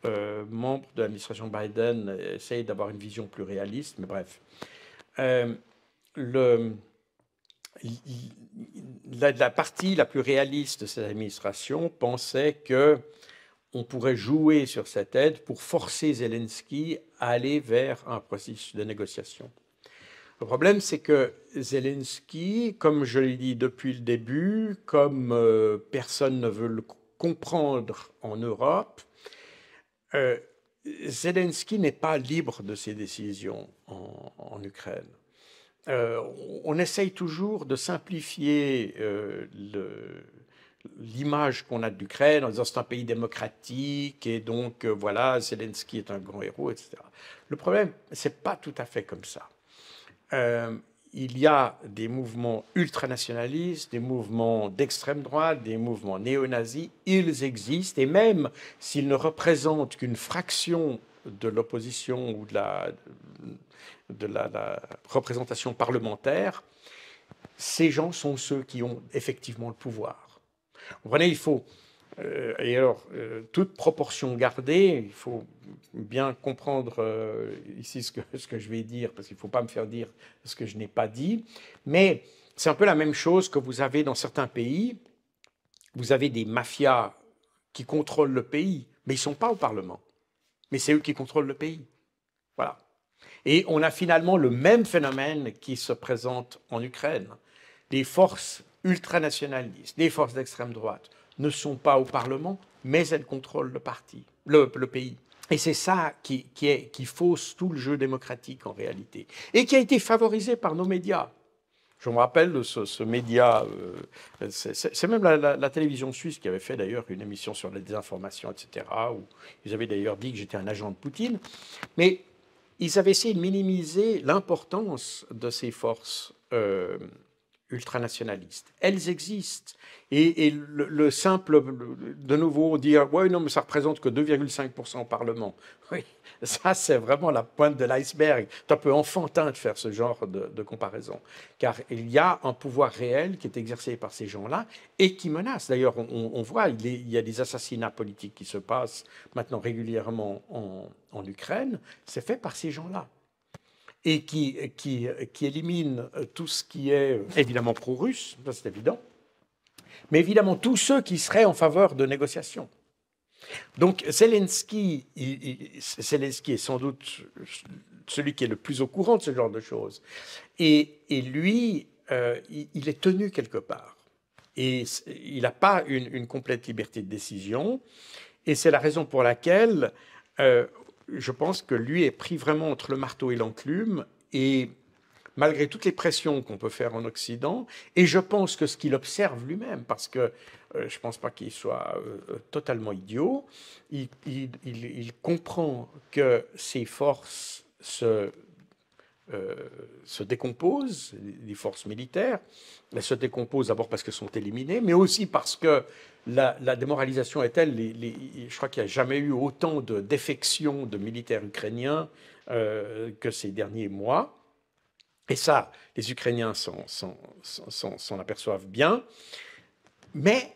[SPEAKER 2] membres de l'administration Biden essayent d'avoir une vision plus réaliste, mais bref. La partie la plus réaliste de cette administration pensait qu'on pourrait jouer sur cette aide pour forcer Zelensky à aller vers un processus de négociation. Le problème, c'est que Zelensky, comme je l'ai dit depuis le début, comme personne ne veut le comprendre en Europe, Zelensky n'est pas libre de ses décisions en Ukraine. On essaye toujours de simplifier l'image qu'on a de l'Ukraine en disant c'est un pays démocratique et donc voilà, Zelensky est un grand héros, etc. Le problème, c'est pas tout à fait comme ça. Il y a des mouvements ultranationalistes, des mouvements d'extrême droite, des mouvements néo-nazis, ils existent, et même s'ils ne représentent qu'une fraction de l'opposition ou de la représentation parlementaire, ces gens sont ceux qui ont effectivement le pouvoir. Vous comprenez, il faut, et alors, toute proportion gardée, il faut bien comprendre ici ce que je vais dire, parce qu'il ne faut pas me faire dire ce que je n'ai pas dit, mais c'est un peu la même chose que vous avez dans certains pays. Vous avez des mafias qui contrôlent le pays, mais ils ne sont pas au Parlement. Mais c'est eux qui contrôlent le pays. Voilà. Et on a finalement le même phénomène qui se présente en Ukraine. Les forces ultranationalistes, les forces d'extrême droite ne sont pas au Parlement, mais elles contrôlent le pays. Et c'est ça qui fausse tout le jeu démocratique en réalité. Et qui a été favorisé par nos médias. Je me rappelle de ce média, c'est même la télévision suisse qui avait fait d'ailleurs une émission sur la désinformation, etc., où ils avaient d'ailleurs dit que j'étais un agent de Poutine. Mais ils avaient essayé de minimiser l'importance de ces forces ultranationalistes. Elles existent. Et le simple, de nouveau, dire « ouais, non, mais ça représente que 2,5% au Parlement ». Oui, ça, c'est vraiment la pointe de l'iceberg. C'est un peu enfantin de faire ce genre de comparaison. Car il y a un pouvoir réel qui est exercé par ces gens-là et qui menace. D'ailleurs, on voit, il y a des assassinats politiques qui se passent maintenant régulièrement en Ukraine. C'est fait par ces gens-là. Et qui élimine tout ce qui est évidemment pro-russe, ça c'est évident, mais évidemment tous ceux qui seraient en faveur de négociations. Donc Zelensky est sans doute celui qui est le plus au courant de ce genre de choses. Et lui, il est tenu quelque part. Et il n'a pas une complète liberté de décision. Et c'est la raison pour laquelle je pense que lui est pris vraiment entre le marteau et l'enclume, et malgré toutes les pressions qu'on peut faire en Occident, et je pense que ce qu'il observe lui-même, parce que je ne pense pas qu'il soit totalement idiot, il comprend que ses forces se décomposent, les forces militaires. Elles se décomposent d'abord parce qu'elles sont éliminées, mais aussi parce que la démoralisation est telle, je crois qu'il n'y a jamais eu autant de défections de militaires ukrainiens que ces derniers mois. Et ça, les Ukrainiens s'en aperçoivent bien, mais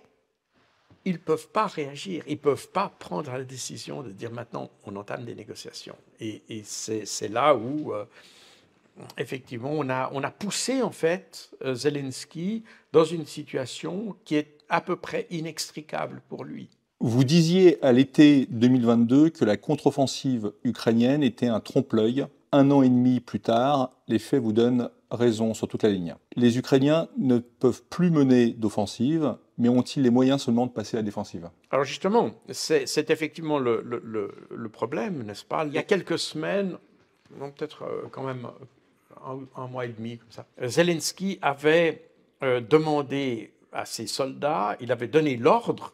[SPEAKER 2] ils ne peuvent pas réagir, ils ne peuvent pas prendre la décision de dire maintenant on entame des négociations. Et c'est là où effectivement on a poussé en fait Zelensky dans une situation qui est à peu près inextricable pour lui.
[SPEAKER 1] Vous disiez à l'été 2022 que la contre-offensive ukrainienne était un trompe-l'œil. 1 an et demi plus tard, les faits vous donnent raison sur toute la ligne. Les Ukrainiens ne peuvent plus mener d'offensive, mais ont-ils les moyens seulement de passer à la défensive?
[SPEAKER 2] Alors justement, c'est effectivement le problème, n'est-ce pas? Il y a quelques semaines, peut-être quand même un mois et demi, comme ça, Zelensky avait demandé à ses soldats, il avait donné l'ordre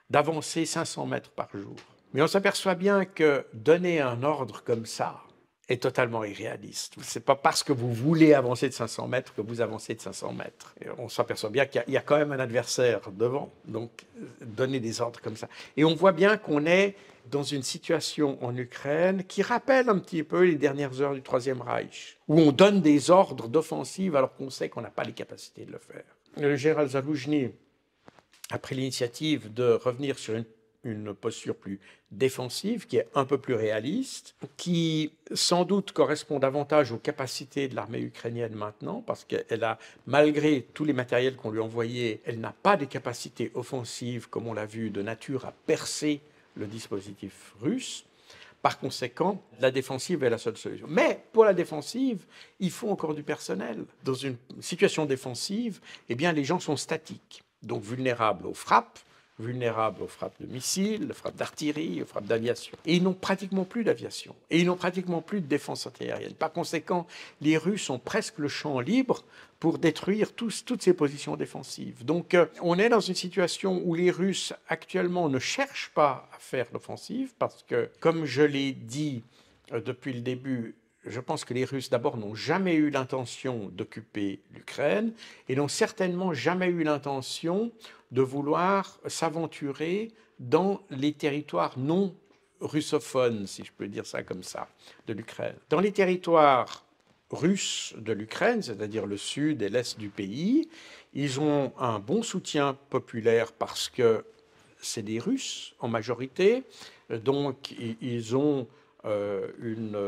[SPEAKER 2] d'avancer 500 mètres par jour. Mais on s'aperçoit bien que donner un ordre comme ça est totalement irréaliste. Ce n'est pas parce que vous voulez avancer de 500 mètres que vous avancez de 500 mètres. Et on s'aperçoit bien qu'il y a quand même un adversaire devant. Donc, donner des ordres comme ça. Et on voit bien qu'on est dans une situation en Ukraine qui rappelle un petit peu les dernières heures du Troisième Reich, où on donne des ordres d'offensive alors qu'on sait qu'on n'a pas les capacités de le faire. Le général Zaloujny a pris l'initiative de revenir sur une posture plus défensive, qui est un peu plus réaliste, qui sans doute correspond davantage aux capacités de l'armée ukrainienne maintenant, parce qu'elle a, malgré tous les matériels qu'on lui a envoyés, elle n'a pas des capacités offensives, comme on l'a vu, de nature à percer le dispositif russe. Par conséquent, la défensive est la seule solution. Mais pour la défensive, il faut encore du personnel. Dans une situation défensive, eh bien, les gens sont statiques, donc vulnérables aux frappes, vulnérables aux frappes de missiles, aux frappes d'artillerie, aux frappes d'aviation. Et ils n'ont pratiquement plus d'aviation. Et ils n'ont pratiquement plus de défense antiaérienne. Par conséquent, les Russes ont presque le champ libre pour détruire toutes ces positions défensives. Donc, on est dans une situation où les Russes, actuellement, ne cherchent pas à faire l'offensive parce que, comme je l'ai dit depuis le début, je pense que les Russes, d'abord, n'ont jamais eu l'intention d'occuper l'Ukraine et n'ont certainement jamais eu l'intention de vouloir s'aventurer dans les territoires non russophones, si je peux dire ça comme ça, de l'Ukraine. Dans les territoires russes de l'Ukraine, c'est-à-dire le sud et l'est du pays, ils ont un bon soutien populaire parce que c'est des Russes en majorité, donc ils ont une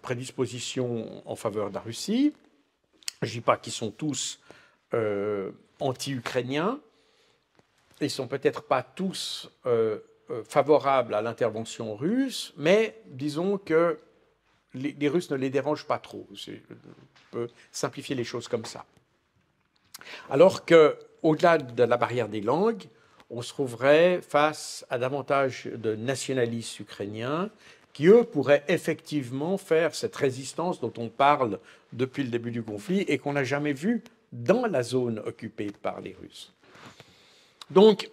[SPEAKER 2] prédisposition en faveur de la Russie. Je ne dis pas qu'ils sont tous anti-ukrainiens. Ils ne sont peut-être pas tous favorables à l'intervention russe, mais disons que les Russes ne les dérangent pas trop. On peut simplifier les choses comme ça. Alors qu'au-delà de la barrière des langues, on se trouverait face à davantage de nationalistes ukrainiens qui, eux, pourraient effectivement faire cette résistance dont on parle depuis le début du conflit et qu'on n'a jamais vue dans la zone occupée par les Russes. Donc,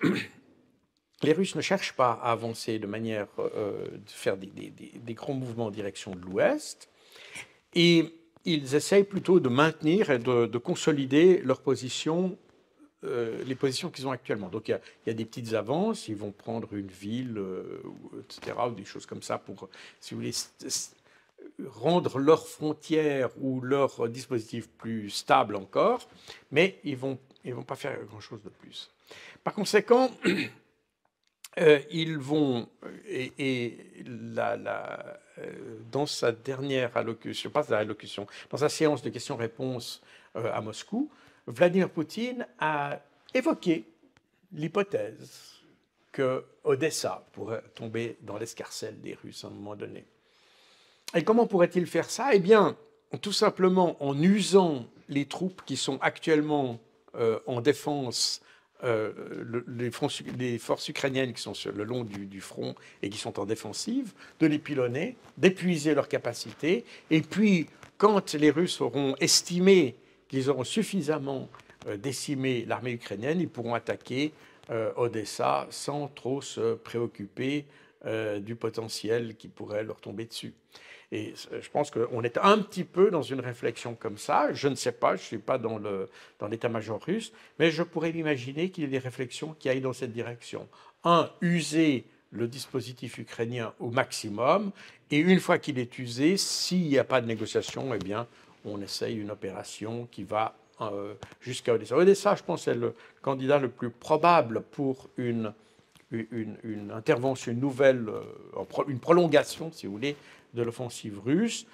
[SPEAKER 2] les Russes ne cherchent pas à avancer de manière de faire des grands mouvements en direction de l'Ouest, et ils essayent plutôt de maintenir et de consolider leur position, les positions qu'ils ont actuellement. Donc il y a des petites avances, ils vont prendre une ville, etc., ou des choses comme ça pour, si vous voulez, rendre leurs frontières ou leur dispositif plus stable encore, mais ils vont pas faire grand-chose de plus. Par conséquent, ils vont, dans sa dernière allocution, pas sa allocution, dans sa séance de questions-réponses à Moscou, Vladimir Poutine a évoqué l'hypothèse que Odessa pourrait tomber dans l'escarcelle des Russes à un moment donné. Et comment pourrait-il faire ça? Eh bien, tout simplement en usant les troupes qui sont actuellement en défense, les forces ukrainiennes qui sont sur le long du front et qui sont en défensive, de les pilonner, d'épuiser leurs capacités, et puis quand les Russes auront estimé qu'ils auront suffisamment décimé l'armée ukrainienne, ils pourront attaquer Odessa sans trop se préoccuper du potentiel qui pourrait leur tomber dessus. Et je pense qu'on est un petit peu dans une réflexion comme ça. Je ne sais pas, je ne suis pas dans l'état-major russe, mais je pourrais m'imaginer qu'il y ait des réflexions qui aillent dans cette direction. User le dispositif ukrainien au maximum, et une fois qu'il est usé, s'il n'y a pas de négociation, eh bien, on essaye une opération qui va jusqu'à Odessa. Odessa, je pense, est le candidat le plus probable pour une intervention, une prolongation, si vous voulez, de l'offensive russe.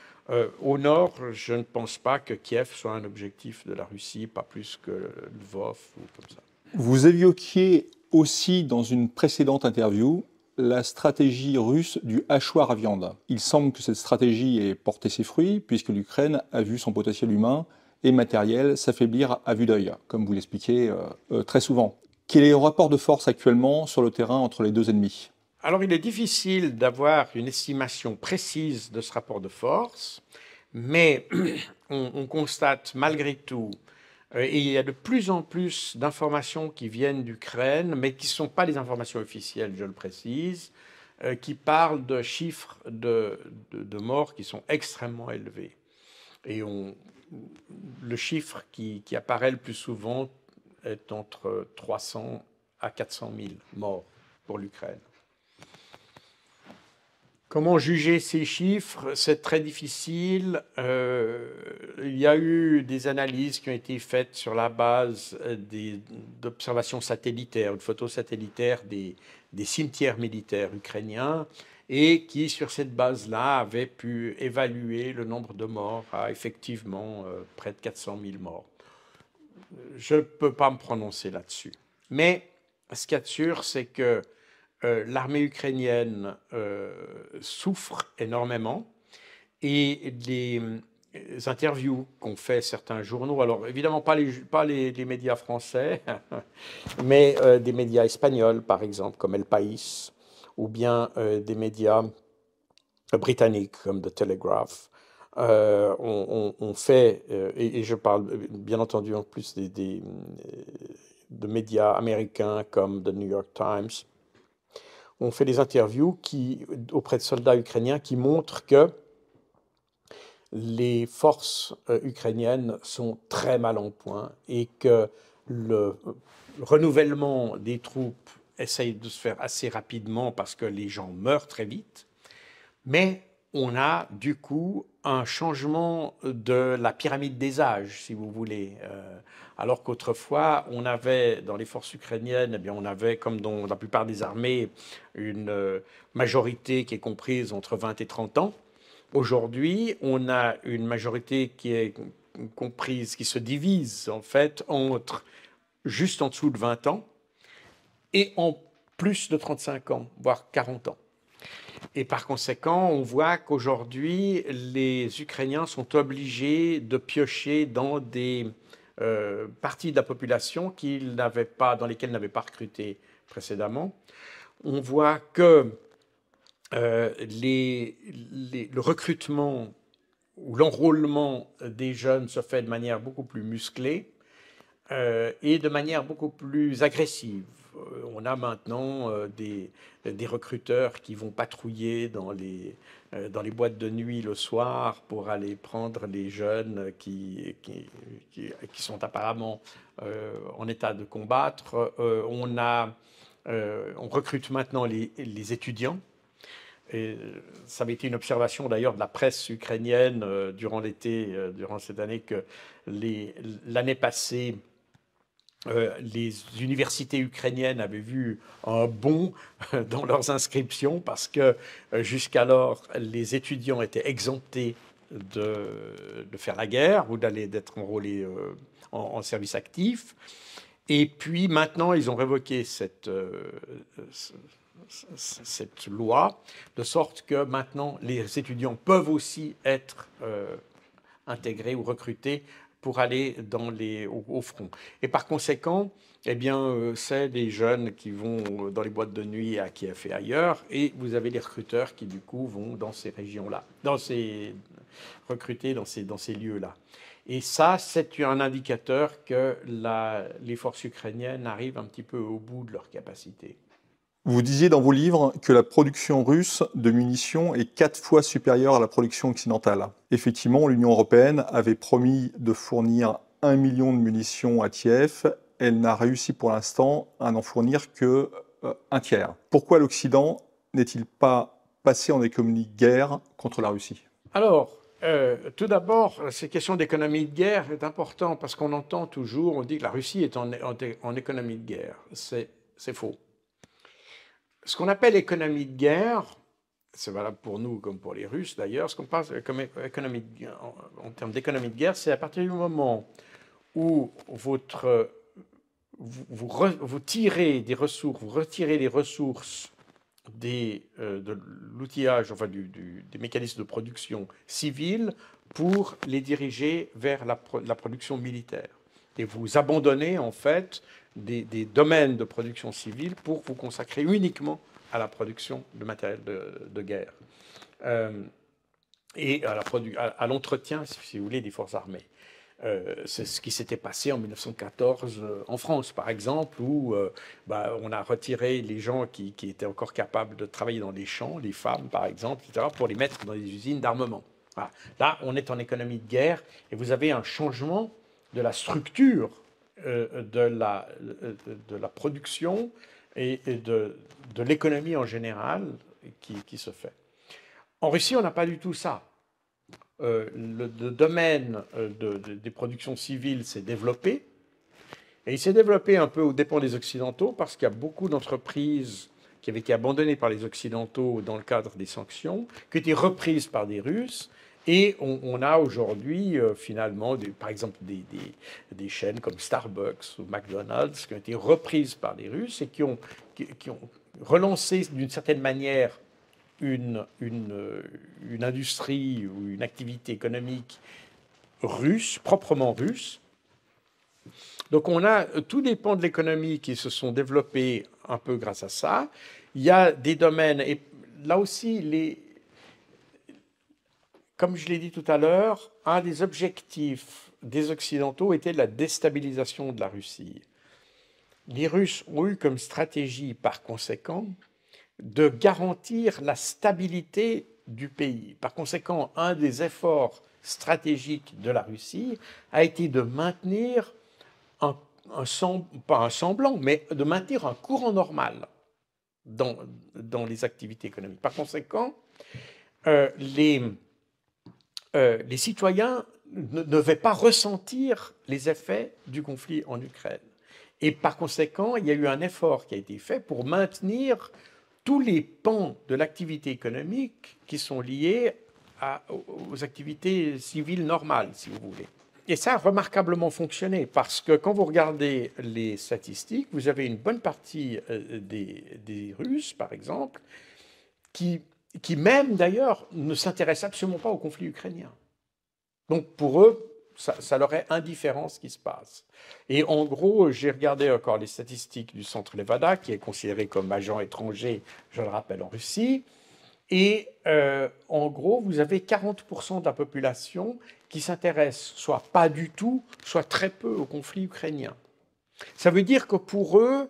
[SPEAKER 2] Au nord, je ne pense pas que Kiev soit un objectif de la Russie, pas plus que Lvov ou comme ça.
[SPEAKER 1] Vous évoquiez aussi dans une précédente interview la stratégie russe du hachoir à viande. Il semble que cette stratégie ait porté ses fruits, puisque l'Ukraine a vu son potentiel humain et matériel s'affaiblir à vue d'œil, comme vous l'expliquez très souvent. Quel est le rapport de force actuellement sur le terrain entre les deux ennemis ?
[SPEAKER 2] Alors, il est difficile d'avoir une estimation précise de ce rapport de force, mais on constate malgré tout, et il y a de plus en plus d'informations qui viennent d'Ukraine, mais qui ne sont pas des informations officielles, je le précise, qui parlent de chiffres de morts qui sont extrêmement élevés. Et le chiffre qui apparaît le plus souvent est entre 300 à 400 000 morts pour l'Ukraine. Comment juger ces chiffres? C'est très difficile. Il y a eu des analyses qui ont été faites sur la base d'observations satellitaires, de photos satellitaires des cimetières militaires ukrainiens, et qui, sur cette base-là, avaient pu évaluer le nombre de morts à effectivement près de 400 000 morts. Je ne peux pas me prononcer là-dessus. Mais ce qu'il y a de sûr, c'est que l'armée ukrainienne souffre énormément, et interviews qu'ont fait certains journaux. Alors, évidemment, pas les médias français, mais des médias espagnols, par exemple, comme El País, ou bien des médias britanniques, comme The Telegraph. On fait, et je parle bien entendu en plus de médias américains comme The New York Times, on fait des interviews auprès de soldats ukrainiens qui montrent que les forces ukrainiennes sont très mal en point et que le renouvellement des troupes essaye de se faire assez rapidement parce que les gens meurent très vite. Mais on a du coup un changement de la pyramide des âges, si vous voulez. Alors qu'autrefois, on avait dans les forces ukrainiennes, eh bien, on avait, comme dans la plupart des armées, une majorité qui est comprise entre 20 et 30 ans. Aujourd'hui, on a une majorité qui est comprise, qui se divise en fait entre juste en dessous de 20 ans et en plus de 35 ans, voire 40 ans. Et par conséquent, on voit qu'aujourd'hui, les Ukrainiens sont obligés de piocher dans des parties de la population dans lesquelles ils n'avaient pas recruté précédemment. On voit que le recrutement ou l'enrôlement des jeunes se fait de manière beaucoup plus musclée et de manière beaucoup plus agressive. On a maintenant des recruteurs qui vont patrouiller dans les boîtes de nuit le soir pour aller prendre les jeunes qui sont apparemment en état de combattre. On recrute maintenant les étudiants. Et ça avait été une observation d'ailleurs de la presse ukrainienne durant l'été, durant cette année, que l'année passée, les universités ukrainiennes avaient vu un bond dans leurs inscriptions parce que jusqu'alors, les étudiants étaient exemptés de faire la guerre ou d'être enrôlés en service actif. Et puis maintenant, ils ont révoqué cette loi, de sorte que maintenant, les étudiants peuvent aussi être intégrés ou recrutés pour aller au front. Et par conséquent, eh bien, c'est des jeunes qui vont dans les boîtes de nuit à Kiev et ailleurs, et vous avez les recruteurs qui, du coup, vont dans ces régions-là, recrutés dans ces lieux-là. Et ça, c'est un indicateur que les forces ukrainiennes arrivent un petit peu au bout de leur capacité.
[SPEAKER 1] Vous disiez dans vos livres que la production russe de munitions est 4 fois supérieure à la production occidentale. Effectivement, l'Union européenne avait promis de fournir 1 million de munitions à Kiev. Elle n'a réussi pour l'instant à n'en fournir que un tiers. Pourquoi l'Occident n'est-il pas passé en économie de guerre contre la Russie?
[SPEAKER 2] Alors, tout d'abord, cette question d'économie de guerre est importante parce qu'on entend toujours, on dit que la Russie est en économie de guerre. C'est faux. Ce qu'on appelle économie de guerre, c'est valable pour nous comme pour les Russes d'ailleurs, ce qu'on parle comme en termes d'économie de guerre, c'est à partir du moment où vous tirez des ressources, vous retirez les ressources de l'outillage, enfin des mécanismes de production civile pour les diriger vers la production militaire. Et vous abandonnez en fait des domaines de production civile pour vous consacrer uniquement à la production de matériel de guerre et à l'entretien, si vous voulez, des forces armées. C'est ce qui s'était passé en 1914 en France, par exemple, où on a retiré les gens qui étaient encore capables de travailler dans les champs, les femmes, par exemple, etc., pour les mettre dans les usines d'armement. Voilà. Là, on est en économie de guerre et vous avez un changement de la structure de la production et de l'économie en général qui se fait. En Russie, on n'a pas du tout ça. Le domaine des productions civiles s'est développé, et il s'est développé un peu aux dépens des Occidentaux parce qu'il y a beaucoup d'entreprises qui avaient été abandonnées par les Occidentaux dans le cadre des sanctions, qui ont été reprises par des Russes. Et on a aujourd'hui, finalement, par exemple, des chaînes comme Starbucks ou McDonald's qui ont été reprises par les Russes et qui ont relancé d'une certaine manière une industrie ou une activité économique russe, proprement russe. Donc on a tous les pans de l'économie qui se sont développés un peu grâce à ça. Il y a des domaines, et là aussi, comme je l'ai dit tout à l'heure, un des objectifs des Occidentaux était la déstabilisation de la Russie. Les Russes ont eu comme stratégie, par conséquent, de garantir la stabilité du pays. Par conséquent, un des efforts stratégiques de la Russie a été de maintenir pas un semblant, mais de maintenir un courant normal dans les activités économiques. Par conséquent, les citoyens ne devaient pas ressentir les effets du conflit en Ukraine. Et par conséquent, il y a eu un effort qui a été fait pour maintenir tous les pans de l'activité économique qui sont liés aux activités civiles normales, si vous voulez. Et ça a remarquablement fonctionné, parce que quand vous regardez les statistiques, vous avez une bonne partie des Russes, par exemple, qui même d'ailleurs ne s'intéressent absolument pas au conflit ukrainien. Donc pour eux, ça leur est indifférent ce qui se passe. Et en gros, j'ai regardé encore les statistiques du Centre Levada, qui est considéré comme agent étranger, je le rappelle, en Russie. Et en gros, vous avez 40% de la population qui s'intéresse soit pas du tout, soit très peu au conflit ukrainien. Ça veut dire que pour eux,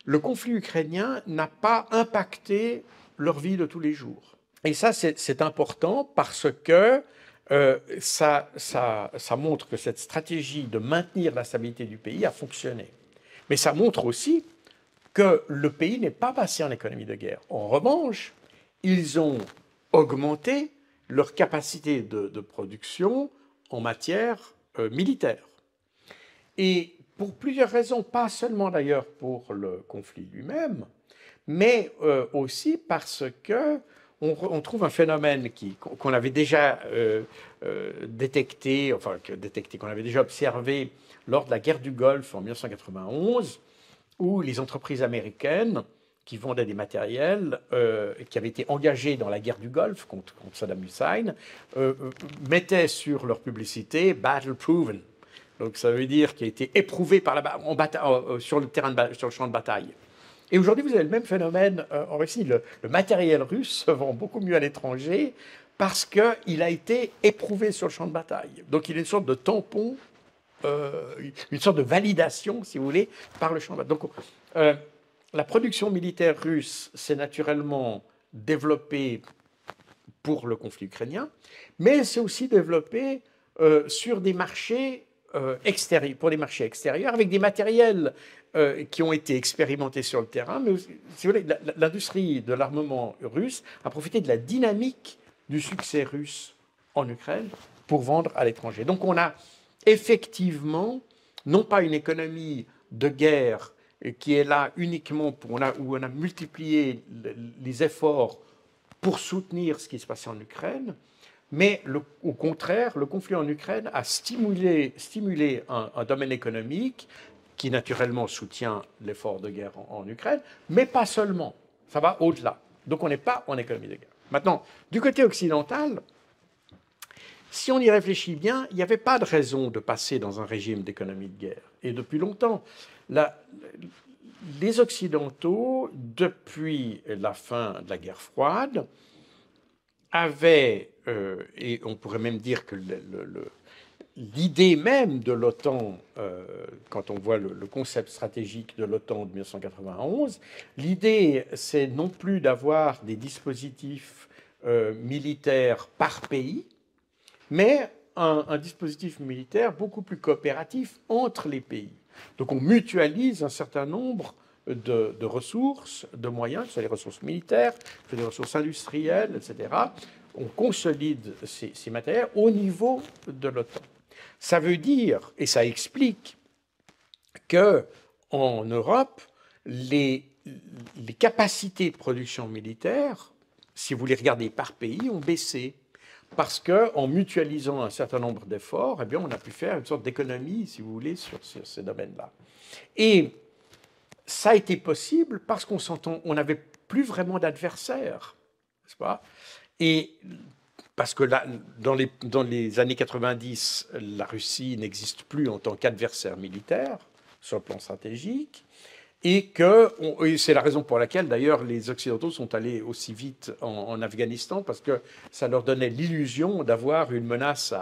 [SPEAKER 2] le conflit ukrainien n'a pas impacté leur vie de tous les jours. Et ça, c'est important parce que ça montre que cette stratégie de maintenir la stabilité du pays a fonctionné. Mais ça montre aussi que le pays n'est pas passé en économie de guerre. En revanche, ils ont augmenté leur capacité de production en matière militaire. Et pour plusieurs raisons, pas seulement d'ailleurs pour le conflit lui-même, mais aussi parce que on trouve un phénomène qu'on avait déjà détecté, qu'on avait déjà observé lors de la guerre du Golfe en 1991, où les entreprises américaines qui vendaient des matériels qui avaient été engagés dans la guerre du Golfe contre Saddam Hussein mettaient sur leur publicité « battle proven ». Donc ça veut dire qu'il a été éprouvé sur le champ de bataille. Et aujourd'hui, vous avez le même phénomène en Russie. Le matériel russe se vend beaucoup mieux à l'étranger parce qu'il a été éprouvé sur le champ de bataille. Donc il est une sorte de tampon, une sorte de validation, si vous voulez, par le champ de bataille. Donc la production militaire russe s'est naturellement développée pour le conflit ukrainien, mais elle s'est aussi développée sur des marchés extérieurs, pour des marchés extérieurs, avec des matériels qui ont été expérimentés sur le terrain. Mais si vous voulez, l'industrie de l'armement russe a profité de la dynamique du succès russe en Ukraine pour vendre à l'étranger. Donc on a effectivement, non pas une économie de guerre qui est là uniquement où on a multiplié les efforts pour soutenir ce qui se passait en Ukraine, mais au contraire, le conflit en Ukraine a stimulé un domaine économique qui naturellement soutient l'effort de guerre en Ukraine, mais pas seulement. Ça va au-delà. Donc on n'est pas en économie de guerre. Maintenant, du côté occidental, si on y réfléchit bien, il n'y avait pas de raison de passer dans un régime d'économie de guerre. Et depuis longtemps, les Occidentaux, depuis la fin de la guerre froide, avaient, et on pourrait même dire que l'idée même de l'OTAN, quand on voit le concept stratégique de l'OTAN de 1991, l'idée, c'est non plus d'avoir des dispositifs militaires par pays, mais un dispositif militaire beaucoup plus coopératif entre les pays. Donc on mutualise un certain nombre de ressources, de moyens, que ce soit les ressources militaires, que ce soit les ressources industrielles, etc. On consolide ces matériels au niveau de l'OTAN. Ça veut dire, et ça explique, qu'en Europe, les capacités de production militaire, si vous les regardez par pays, ont baissé. Parce qu'en mutualisant un certain nombre d'efforts, eh bien, on a pu faire une sorte d'économie, si vous voulez, sur ces domaines-là. Et ça a été possible parce qu'on n'avait plus vraiment d'adversaires. n'est-ce pas? Et parce que là, dans les années 90, la Russie n'existe plus en tant qu'adversaire militaire sur le plan stratégique, et c'est la raison pour laquelle d'ailleurs les Occidentaux sont allés aussi vite en Afghanistan, parce que ça leur donnait l'illusion d'avoir une menace,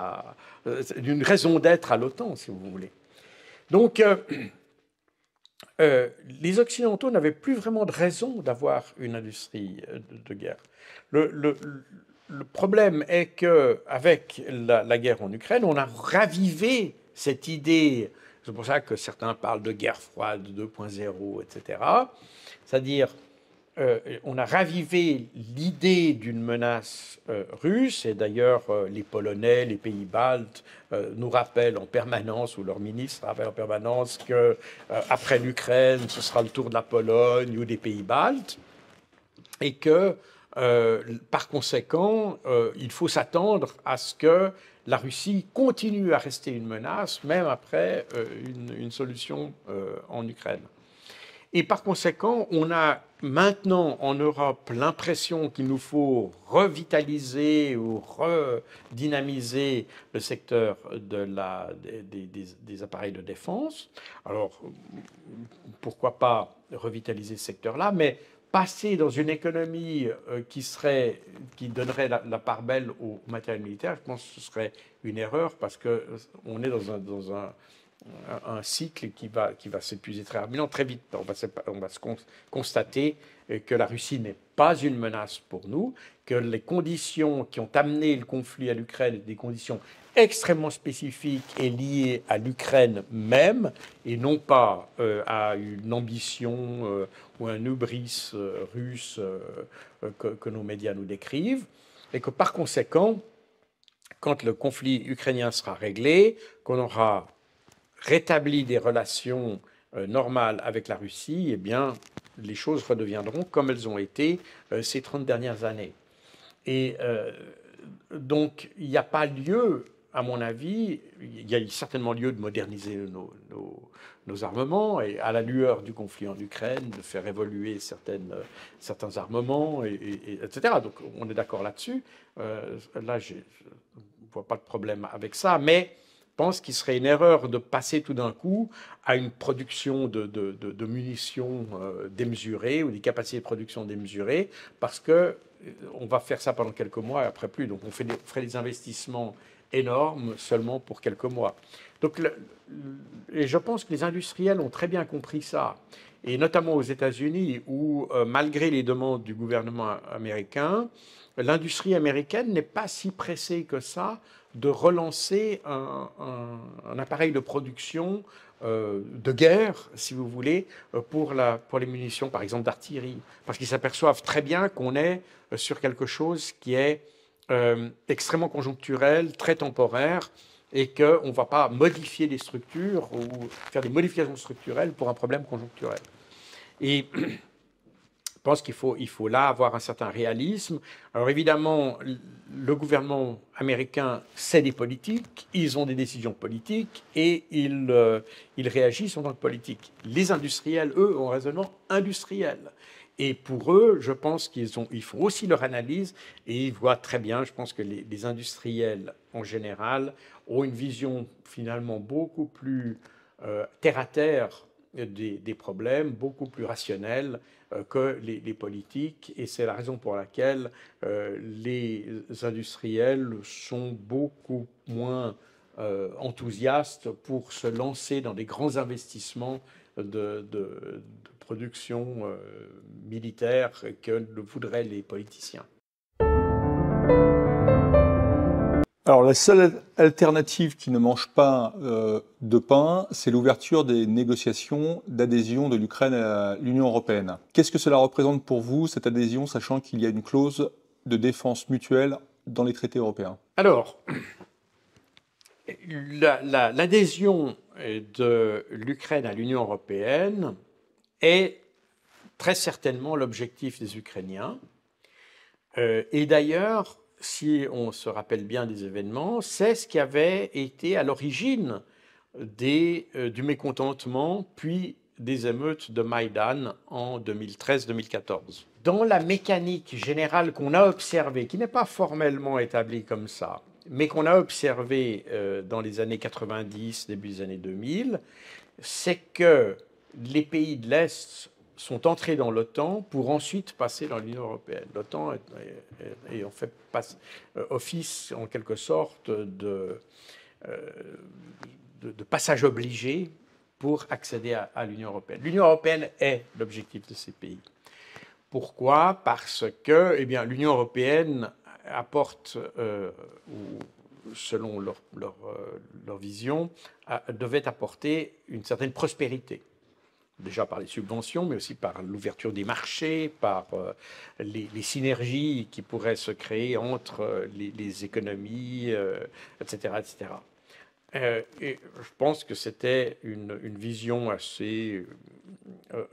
[SPEAKER 2] une raison d'être à l'OTAN, si vous voulez. Donc, les Occidentaux n'avaient plus vraiment de raison d'avoir une industrie de guerre. Le problème est qu'avec la guerre en Ukraine, on a ravivé cette idée. C'est pour ça que certains parlent de guerre froide 2.0, etc. C'est-à-dire, on a ravivé l'idée d'une menace russe, et d'ailleurs les Polonais, les pays baltes nous rappellent en permanence, ou leurs ministres rappellent en permanence qu'après l'Ukraine, ce sera le tour de la Pologne ou des pays baltes, et que par conséquent, il faut s'attendre à ce que la Russie continue à rester une menace, même après une solution en Ukraine. Et par conséquent, on a maintenant en Europe l'impression qu'il nous faut revitaliser ou redynamiser le secteur des appareils de défense. Alors, pourquoi pas revitaliser ce secteur-là, mais passer dans une économie qui donnerait la part belle au matériel militaire, je pense que ce serait une erreur, parce qu'on est dans un cycle qui va s'épuiser très rapidement, très vite. On va se constater que la Russie n'est pas une menace pour nous, que les conditions qui ont amené le conflit à l'Ukraine, des conditions extrêmement spécifiques et liées à l'Ukraine même, et non pas à une ambition ou un hubris russe que nos médias nous décrivent, et que par conséquent, quand le conflit ukrainien sera réglé, qu'on aura rétabli des relations normales avec la Russie, eh bien, les choses redeviendront comme elles ont été ces 30 dernières années. Et donc, il n'y a pas lieu, à mon avis, il y a certainement lieu de moderniser nos armements, et à la lueur du conflit en Ukraine, de faire évoluer certains armements, etc. Donc, on est d'accord là-dessus. Là, je ne vois pas de problème avec ça, mais je pense qu'il serait une erreur de passer tout d'un coup à une production de munitions démesurées, ou des capacités de production démesurées, parce qu'on va faire ça pendant quelques mois et après plus. Donc on ferait des investissements énormes seulement pour quelques mois. Donc, et je pense que les industriels ont très bien compris ça, et notamment aux États-Unis, où malgré les demandes du gouvernement américain, l'industrie américaine n'est pas si pressée que ça de relancer un appareil de production de guerre, si vous voulez, pour les munitions, par exemple, d'artillerie. Parce qu'ils s'aperçoivent très bien qu'on est sur quelque chose qui est extrêmement conjoncturel, très temporaire, et qu'on ne va pas modifier les structures ou faire des modifications structurelles pour un problème conjoncturel. Et je pense qu'il faut là avoir un certain réalisme. Alors évidemment, le gouvernement américain, c'est des politiques, ils ont des décisions politiques, et ils réagissent en tant que politiques. Les industriels, eux, ont un raisonnement industriel. Et pour eux, je pense qu'ils font aussi leur analyse, et ils voient très bien, je pense que les industriels en général ont une vision finalement beaucoup plus terre-à-terre des problèmes, beaucoup plus rationnelle que les politiques, et c'est la raison pour laquelle les industriels sont beaucoup moins enthousiastes pour se lancer dans des grands investissements de production militaire que le voudraient les politiciens.
[SPEAKER 1] Alors la seule alternative qui ne mange pas de pain, c'est l'ouverture des négociations d'adhésion de l'Ukraine à l'Union européenne. Qu'est-ce que cela représente pour vous, cette adhésion, sachant qu'il y a une clause de défense mutuelle dans les traités européens?
[SPEAKER 2] Alors, l'adhésion de l'Ukraine à l'Union européenne est très certainement l'objectif des Ukrainiens. Et d'ailleurs, si on se rappelle bien des événements, c'est ce qui avait été à l'origine du mécontentement, puis des émeutes de Maïdan en 2013-2014. Dans la mécanique générale qu'on a observée, qui n'est pas formellement établie comme ça, mais qu'on a observée dans les années 90, début des années 2000, c'est que les pays de l'Est sont entrés dans l'OTAN pour ensuite passer dans l'Union européenne. L'OTAN ayant fait office en quelque sorte de passage obligé pour accéder à l'Union européenne. L'Union européenne est l'objectif de ces pays. Pourquoi? Parce que l'Union européenne apporte, selon leur vision, devait apporter une certaine prospérité. Déjà par les subventions, mais aussi par l'ouverture des marchés, par les synergies qui pourraient se créer entre les économies, etc., etc. Et je pense que c'était une vision assez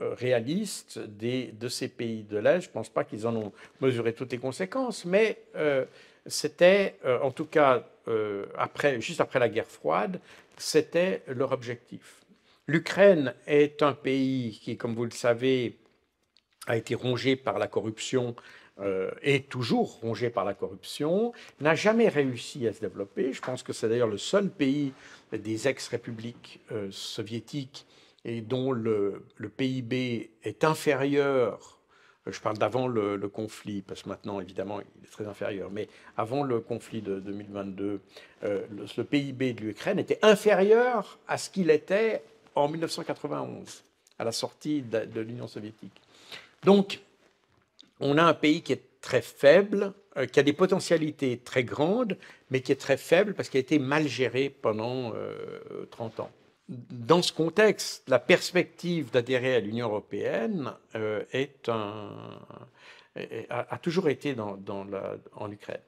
[SPEAKER 2] réaliste de ces pays de l'Est. Je ne pense pas qu'ils en ont mesuré toutes les conséquences, mais c'était, en tout cas, juste après la guerre froide, c'était leur objectif. L'Ukraine est un pays qui, comme vous le savez, a été rongé par la corruption, est toujours rongé par la corruption, n'a jamais réussi à se développer. Je pense que c'est d'ailleurs le seul pays des ex-républiques soviétiques et dont le PIB est inférieur, je parle d'avant le conflit, parce que maintenant, évidemment, il est très inférieur, mais avant le conflit de 2022, le PIB de l'Ukraine était inférieur à ce qu'il était en 1991, à la sortie de l'Union soviétique. Donc, on a un pays qui est très faible, qui a des potentialités très grandes, mais qui est très faible parce qu'il a été mal géré pendant 30 ans. Dans ce contexte, la perspective d'adhérer à l'Union européenne a toujours été en Ukraine.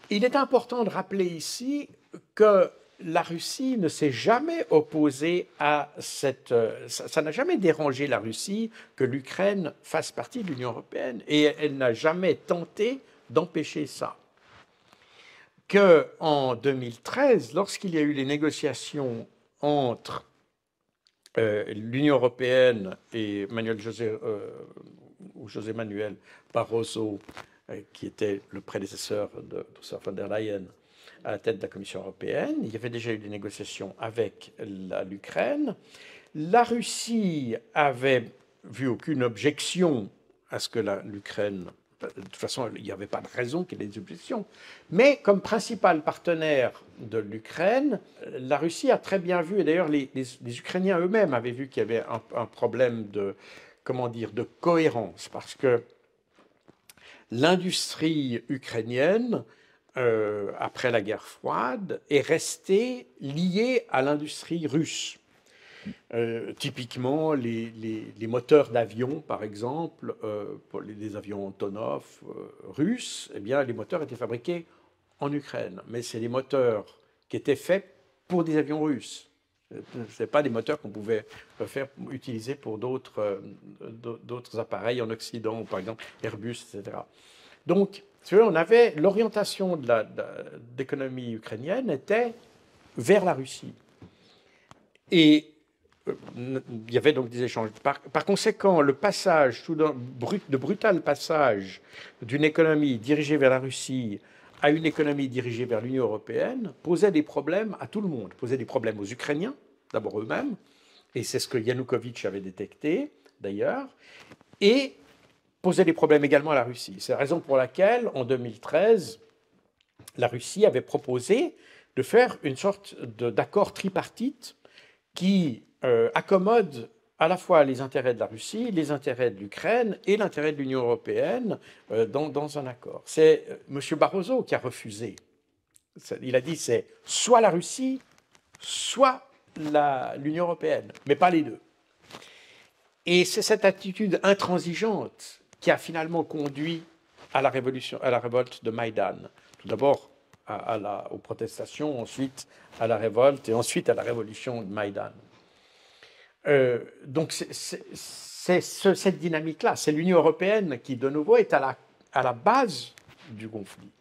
[SPEAKER 2] Il est important de rappeler ici que la Russie ne s'est jamais opposée à cette... Ça n'a jamais dérangé la Russie que l'Ukraine fasse partie de l'Union européenne et elle n'a jamais tenté d'empêcher ça. Qu'en 2013, lorsqu'il y a eu les négociations entre l'Union européenne et José Manuel Barroso, qui était le prédécesseur de Ursula von der Leyen, à la tête de la Commission européenne. Il y avait déjà eu des négociations avec l'Ukraine. La Russie avait vu aucune objection à ce que l'Ukraine... De toute façon, il n'y avait pas de raison qu'il y ait des objections. Mais comme principal partenaire de l'Ukraine, la Russie a très bien vu, et d'ailleurs les Ukrainiens eux-mêmes avaient vu qu'il y avait un problème de cohérence, parce que l'industrie ukrainienne, après la guerre froide, est restée liée à l'industrie russe. Typiquement, les moteurs d'avions, par exemple, pour les avions Antonov russes, les moteurs étaient fabriqués en Ukraine. Mais c'est des moteurs qui étaient faits pour des avions russes. Ce n'est pas des moteurs qu'on pouvait utiliser pour d'autres appareils en Occident, par exemple Airbus, etc. Donc, on avait l'orientation de l'économie ukrainienne était vers la Russie. Et il y avait donc des échanges. Par conséquent, le passage, de brutal passage d'une économie dirigée vers la Russie à une économie dirigée vers l'Union européenne posait des problèmes à tout le monde. Posait des problèmes aux Ukrainiens, d'abord eux-mêmes, et c'est ce que Yanukovych avait détecté, d'ailleurs, et posait des problèmes également à la Russie. C'est la raison pour laquelle, en 2013, la Russie avait proposé de faire une sorte d'accord tripartite qui accommode à la fois les intérêts de la Russie, les intérêts de l'Ukraine et l'intérêt de l'Union européenne dans un accord. C'est M. Barroso qui a refusé. Il a dit c'est soit la Russie, soit l'Union européenne, mais pas les deux. Et c'est cette attitude intransigeante qui a finalement conduit à la révolte de Maïdan. Tout d'abord aux protestations, ensuite à la révolte et ensuite à la révolution de Maïdan. Donc c'est cette dynamique-là. C'est l'Union européenne qui, de nouveau, est à la base du conflit.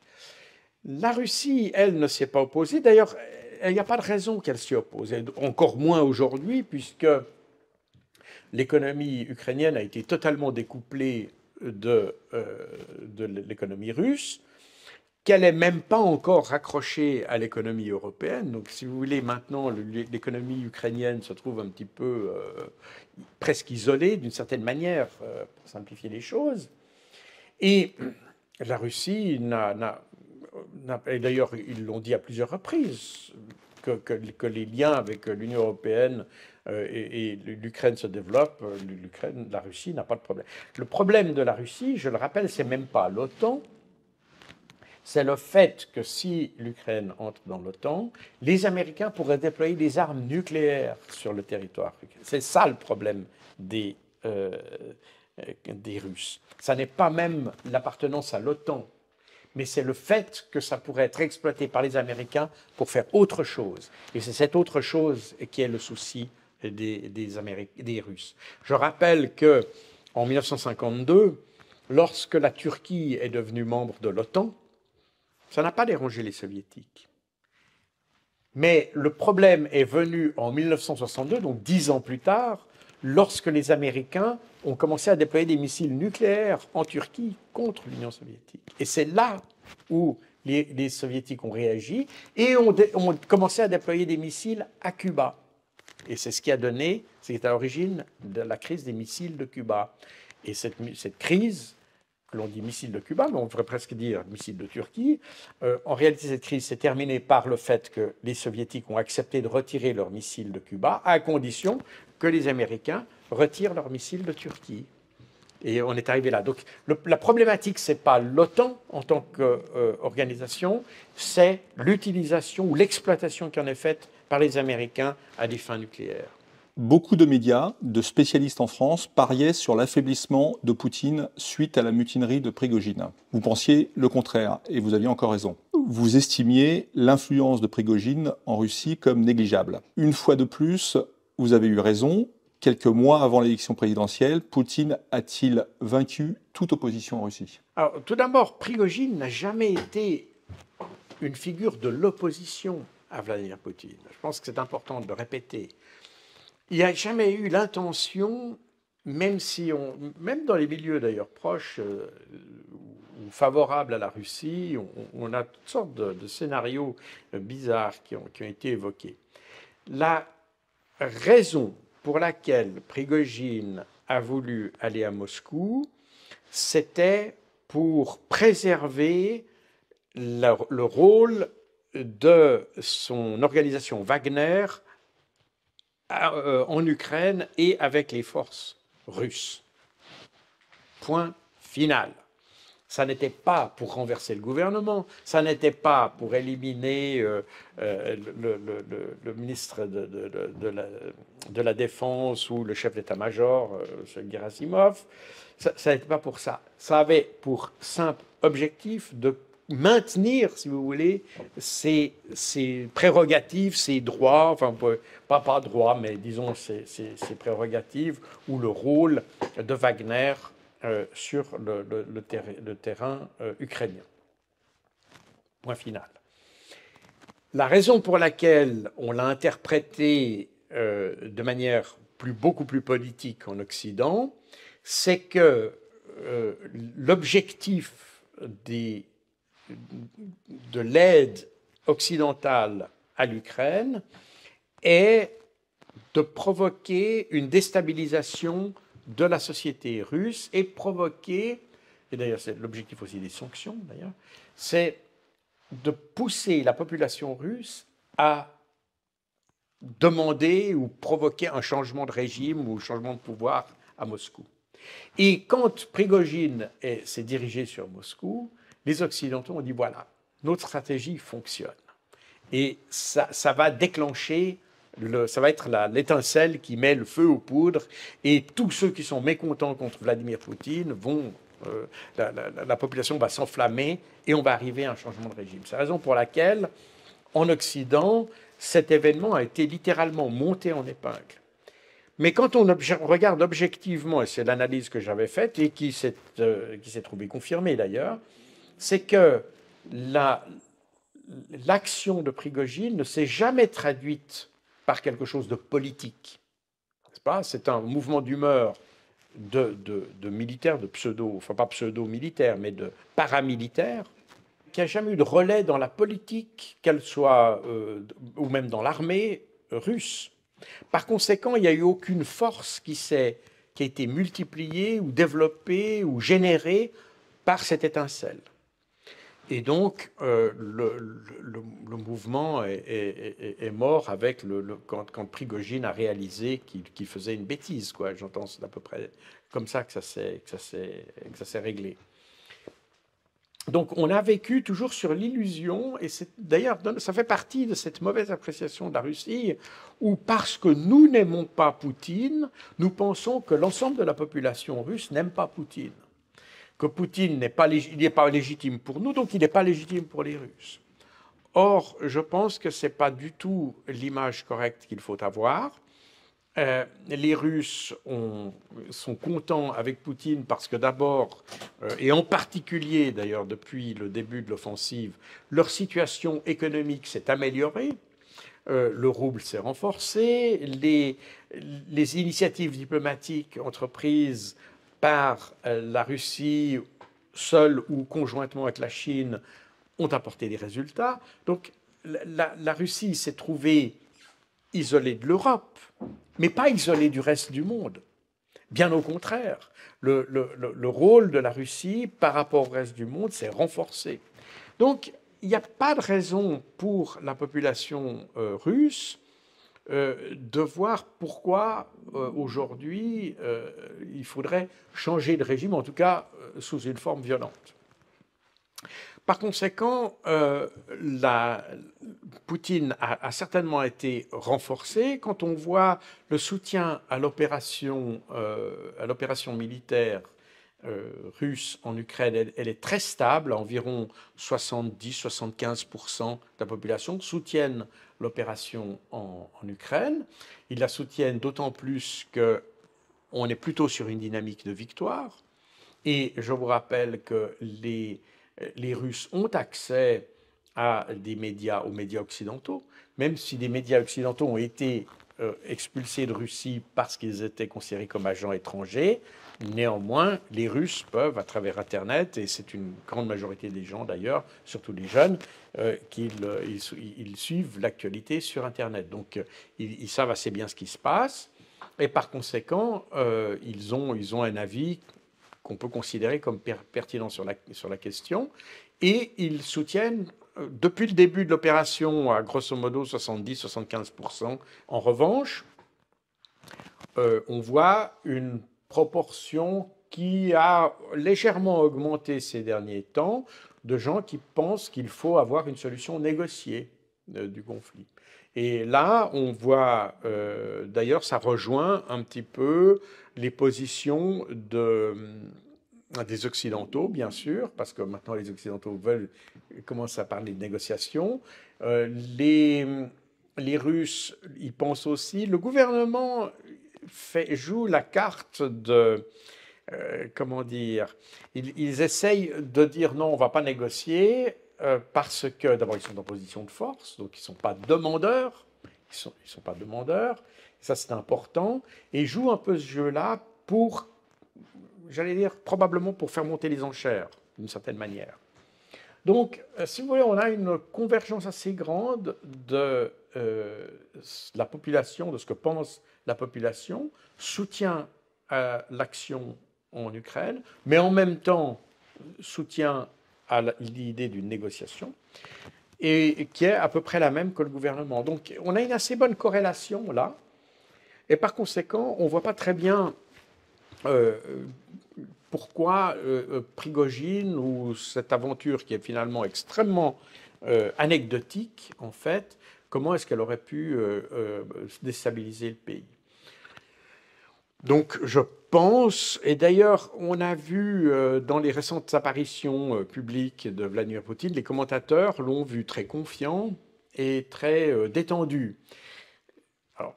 [SPEAKER 2] La Russie, elle, ne s'est pas opposée. D'ailleurs, il n'y a pas de raison qu'elle s'y oppose. Encore moins aujourd'hui, puisque l'économie ukrainienne a été totalement découplée de l'économie russe, qu'elle n'est même pas encore raccrochée à l'économie européenne. Donc, si vous voulez, maintenant, l'économie ukrainienne se trouve un petit peu presque isolée, d'une certaine manière, pour simplifier les choses. Et la Russie et d'ailleurs, ils l'ont dit à plusieurs reprises, que les liens avec l'Union européenne et l'Ukraine se développent. La Russie n'a pas de problème. Le problème de la Russie, je le rappelle, c'est même pas l'OTAN, c'est le fait que si l'Ukraine entre dans l'OTAN, les Américains pourraient déployer des armes nucléaires sur le territoire ukrainien. C'est ça le problème des Russes. Ça n'est pas même l'appartenance à l'OTAN, mais c'est le fait que ça pourrait être exploité par les Américains pour faire autre chose. Et c'est cette autre chose qui est le souci des Russes. Je rappelle qu'en 1952, lorsque la Turquie est devenue membre de l'OTAN, ça n'a pas dérangé les Soviétiques. Mais le problème est venu en 1962, donc 10 ans plus tard, lorsque les Américains ont commencé à déployer des missiles nucléaires en Turquie contre l'Union soviétique. Et c'est là où les Soviétiques ont réagi et ont commencé à déployer des missiles à Cuba. Et c'est ce qui a donné, c'est à l'origine de la crise des missiles de Cuba. Et cette crise, que l'on dit missile de Cuba, mais on devrait presque dire missile de Turquie, en réalité, cette crise s'est terminée par le fait que les Soviétiques ont accepté de retirer leurs missiles de Cuba, à condition que les Américains retirent leurs missiles de Turquie. Et on est arrivé là. Donc la problématique, ce n'est pas l'OTAN en tant qu'organisation, c'est l'utilisation ou l'exploitation qui en est faite par les Américains à des fins nucléaires.
[SPEAKER 1] Beaucoup de médias, de spécialistes en France, pariaient sur l'affaiblissement de Poutine suite à la mutinerie de Prigojine. Vous pensiez le contraire, et vous aviez encore raison. Vous estimiez l'influence de Prigojine en Russie comme négligeable. Une fois de plus, vous avez eu raison. Quelques mois avant l'élection présidentielle, Poutine a-t-il vaincu toute opposition en Russie?
[SPEAKER 2] Alors, tout d'abord, Prigojine n'a jamais été une figure de l'opposition à Vladimir Poutine. Je pense que c'est important de le répéter. Il n'y a jamais eu l'intention, même dans les milieux d'ailleurs proches ou favorables à la Russie, on a toutes sortes de scénarios bizarres qui ont été évoqués. La raison pour laquelle Prigojine a voulu aller à Moscou, c'était pour préserver le rôle de son organisation Wagner en Ukraine et avec les forces russes. Point final. Ça n'était pas pour renverser le gouvernement, ça n'était pas pour éliminer le ministre de la Défense ou le chef d'état-major, Gerasimov. Ça n'était pas pour ça. Ça avait pour simple objectif de maintenir, si vous voulez, ses prérogatives, ses droits, enfin pas droits, mais disons ses prérogatives ou le rôle de Wagner sur le terrain ukrainien. Point final. La raison pour laquelle on l'a interprété de manière beaucoup plus politique en Occident, c'est que l'objectif de l'aide occidentale à l'Ukraine est de provoquer une déstabilisation de la société russe et provoquer, et d'ailleurs c'est l'objectif aussi des sanctions d'ailleurs, c'est de pousser la population russe à demander ou provoquer un changement de régime ou un changement de pouvoir à Moscou. Et quand Prigojine s'est dirigé sur Moscou, les Occidentaux ont dit voilà, notre stratégie fonctionne. Et ça va déclencher, ça va être l'étincelle qui met le feu aux poudres, et tous ceux qui sont mécontents contre Vladimir Poutine vont, la population va s'enflammer et on va arriver à un changement de régime. C'est la raison pour laquelle, en Occident, cet événement a été littéralement monté en épingle. Mais quand on regarde objectivement, et c'est l'analyse que j'avais faite et qui s'est trouvée confirmée d'ailleurs, c'est que l'action de Prigojine ne s'est jamais traduite par quelque chose de politique. pas? C'est un mouvement d'humeur de militaires, de pseudo, enfin pas pseudo-militaires, mais de paramilitaires, qui n'a jamais eu de relais dans la politique, qu'elle soit, ou même dans l'armée russe. Par conséquent, il n'y a eu aucune force qui a été multipliée ou développée ou générée par cette étincelle. Et donc, le mouvement est mort avec quand Prigojine a réalisé qu'il faisait une bêtise, quoi. J'entends, c'est à peu près comme ça que ça s'est réglé. Donc, on a vécu toujours sur l'illusion, et d'ailleurs, ça fait partie de cette mauvaise appréciation de la Russie, où parce que nous n'aimons pas Poutine, nous pensons que l'ensemble de la population russe n'aime pas Poutine. Que Poutine n'est pas légitime pour nous, donc il n'est pas légitime pour les Russes. Or, je pense que ce n'est pas du tout l'image correcte qu'il faut avoir. Les Russes sont contents avec Poutine parce que d'abord, et en particulier d'ailleurs depuis le début de l'offensive, leur situation économique s'est améliorée. Le rouble s'est renforcé, les initiatives diplomatiques entreprises par la Russie, seule ou conjointement avec la Chine, ont apporté des résultats. Donc la Russie s'est trouvée isolée de l'Europe, mais pas isolée du reste du monde. Bien au contraire, le rôle de la Russie par rapport au reste du monde s'est renforcé. Donc, il n'y a pas de raison pour la population russe de voir pourquoi aujourd'hui il faudrait changer de régime, en tout cas sous une forme violente. Par conséquent, Poutine a certainement été renforcé. Quand on voit le soutien à l'opération militaire russe en Ukraine, elle est très stable. Environ 70-75% de la population soutiennent l'opération en Ukraine. Ils la soutiennent d'autant plus qu'on est plutôt sur une dynamique de victoire. Et je vous rappelle que les Russes ont accès aux médias occidentaux, même si des médias occidentaux ont été expulsés de Russie parce qu'ils étaient considérés comme agents étrangers. Néanmoins, les Russes peuvent, à travers Internet, et c'est une grande majorité des gens d'ailleurs, surtout les jeunes, ils suivent l'actualité sur Internet. Donc, ils savent assez bien ce qui se passe, et par conséquent, ils ont un avis qu'on peut considérer comme pertinent sur la question, et ils soutiennent, depuis le début de l'opération, à grosso modo 70-75%. En revanche, on voit une proportion qui a légèrement augmenté ces derniers temps de gens qui pensent qu'il faut avoir une solution négociée du conflit. Et là, on voit, d'ailleurs, ça rejoint un petit peu les positions des Occidentaux, bien sûr, parce que maintenant les Occidentaux commencent à parler de négociations. Les Russes, ils pensent aussi, le gouvernement joue la carte de, comment dire, ils essayent de dire non, on ne va pas négocier, parce que d'abord ils sont en position de force, donc ils ne sont pas demandeurs, ils sont pas demandeurs, ça c'est important, et ils jouent un peu ce jeu-là pour, j'allais dire, probablement pour faire monter les enchères, d'une certaine manière. Donc, si vous voulez, on a une convergence assez grande de la population, de ce que pense la population, soutien à l'action en Ukraine, mais en même temps soutien à l'idée d'une négociation, et qui est à peu près la même que le gouvernement. Donc, on a une assez bonne corrélation là, et par conséquent, on ne voit pas très bien pourquoi Prigojine, ou cette aventure qui est finalement extrêmement anecdotique, en fait, comment est-ce qu'elle aurait pu déstabiliser le pays. Donc je pense, et d'ailleurs on a vu dans les récentes apparitions publiques de Vladimir Poutine, les commentateurs l'ont vu très confiant et très détendu. Alors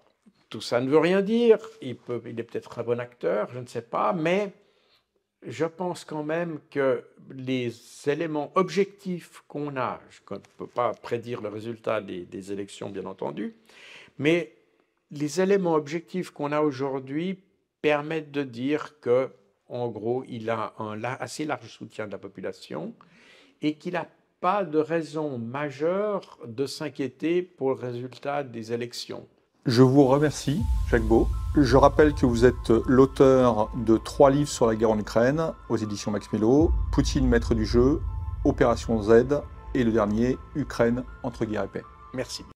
[SPEAKER 2] tout ça ne veut rien dire, il est peut-être un bon acteur, je ne sais pas, mais je pense quand même que les éléments objectifs qu'on a, je ne peux pas prédire le résultat des élections bien entendu, mais les éléments objectifs qu'on a aujourd'hui permettent de dire que, en gros, il a un assez large soutien de la population et qu'il n'a pas de raison majeure de s'inquiéter pour le résultat des élections.
[SPEAKER 1] Je vous remercie, Jacques Beau. Je rappelle que vous êtes l'auteur de 3 livres sur la guerre en Ukraine aux éditions Max Mello, Poutine, maître du jeu, Opération Z et le dernier, Ukraine entre guerre et paix.
[SPEAKER 2] Merci bien.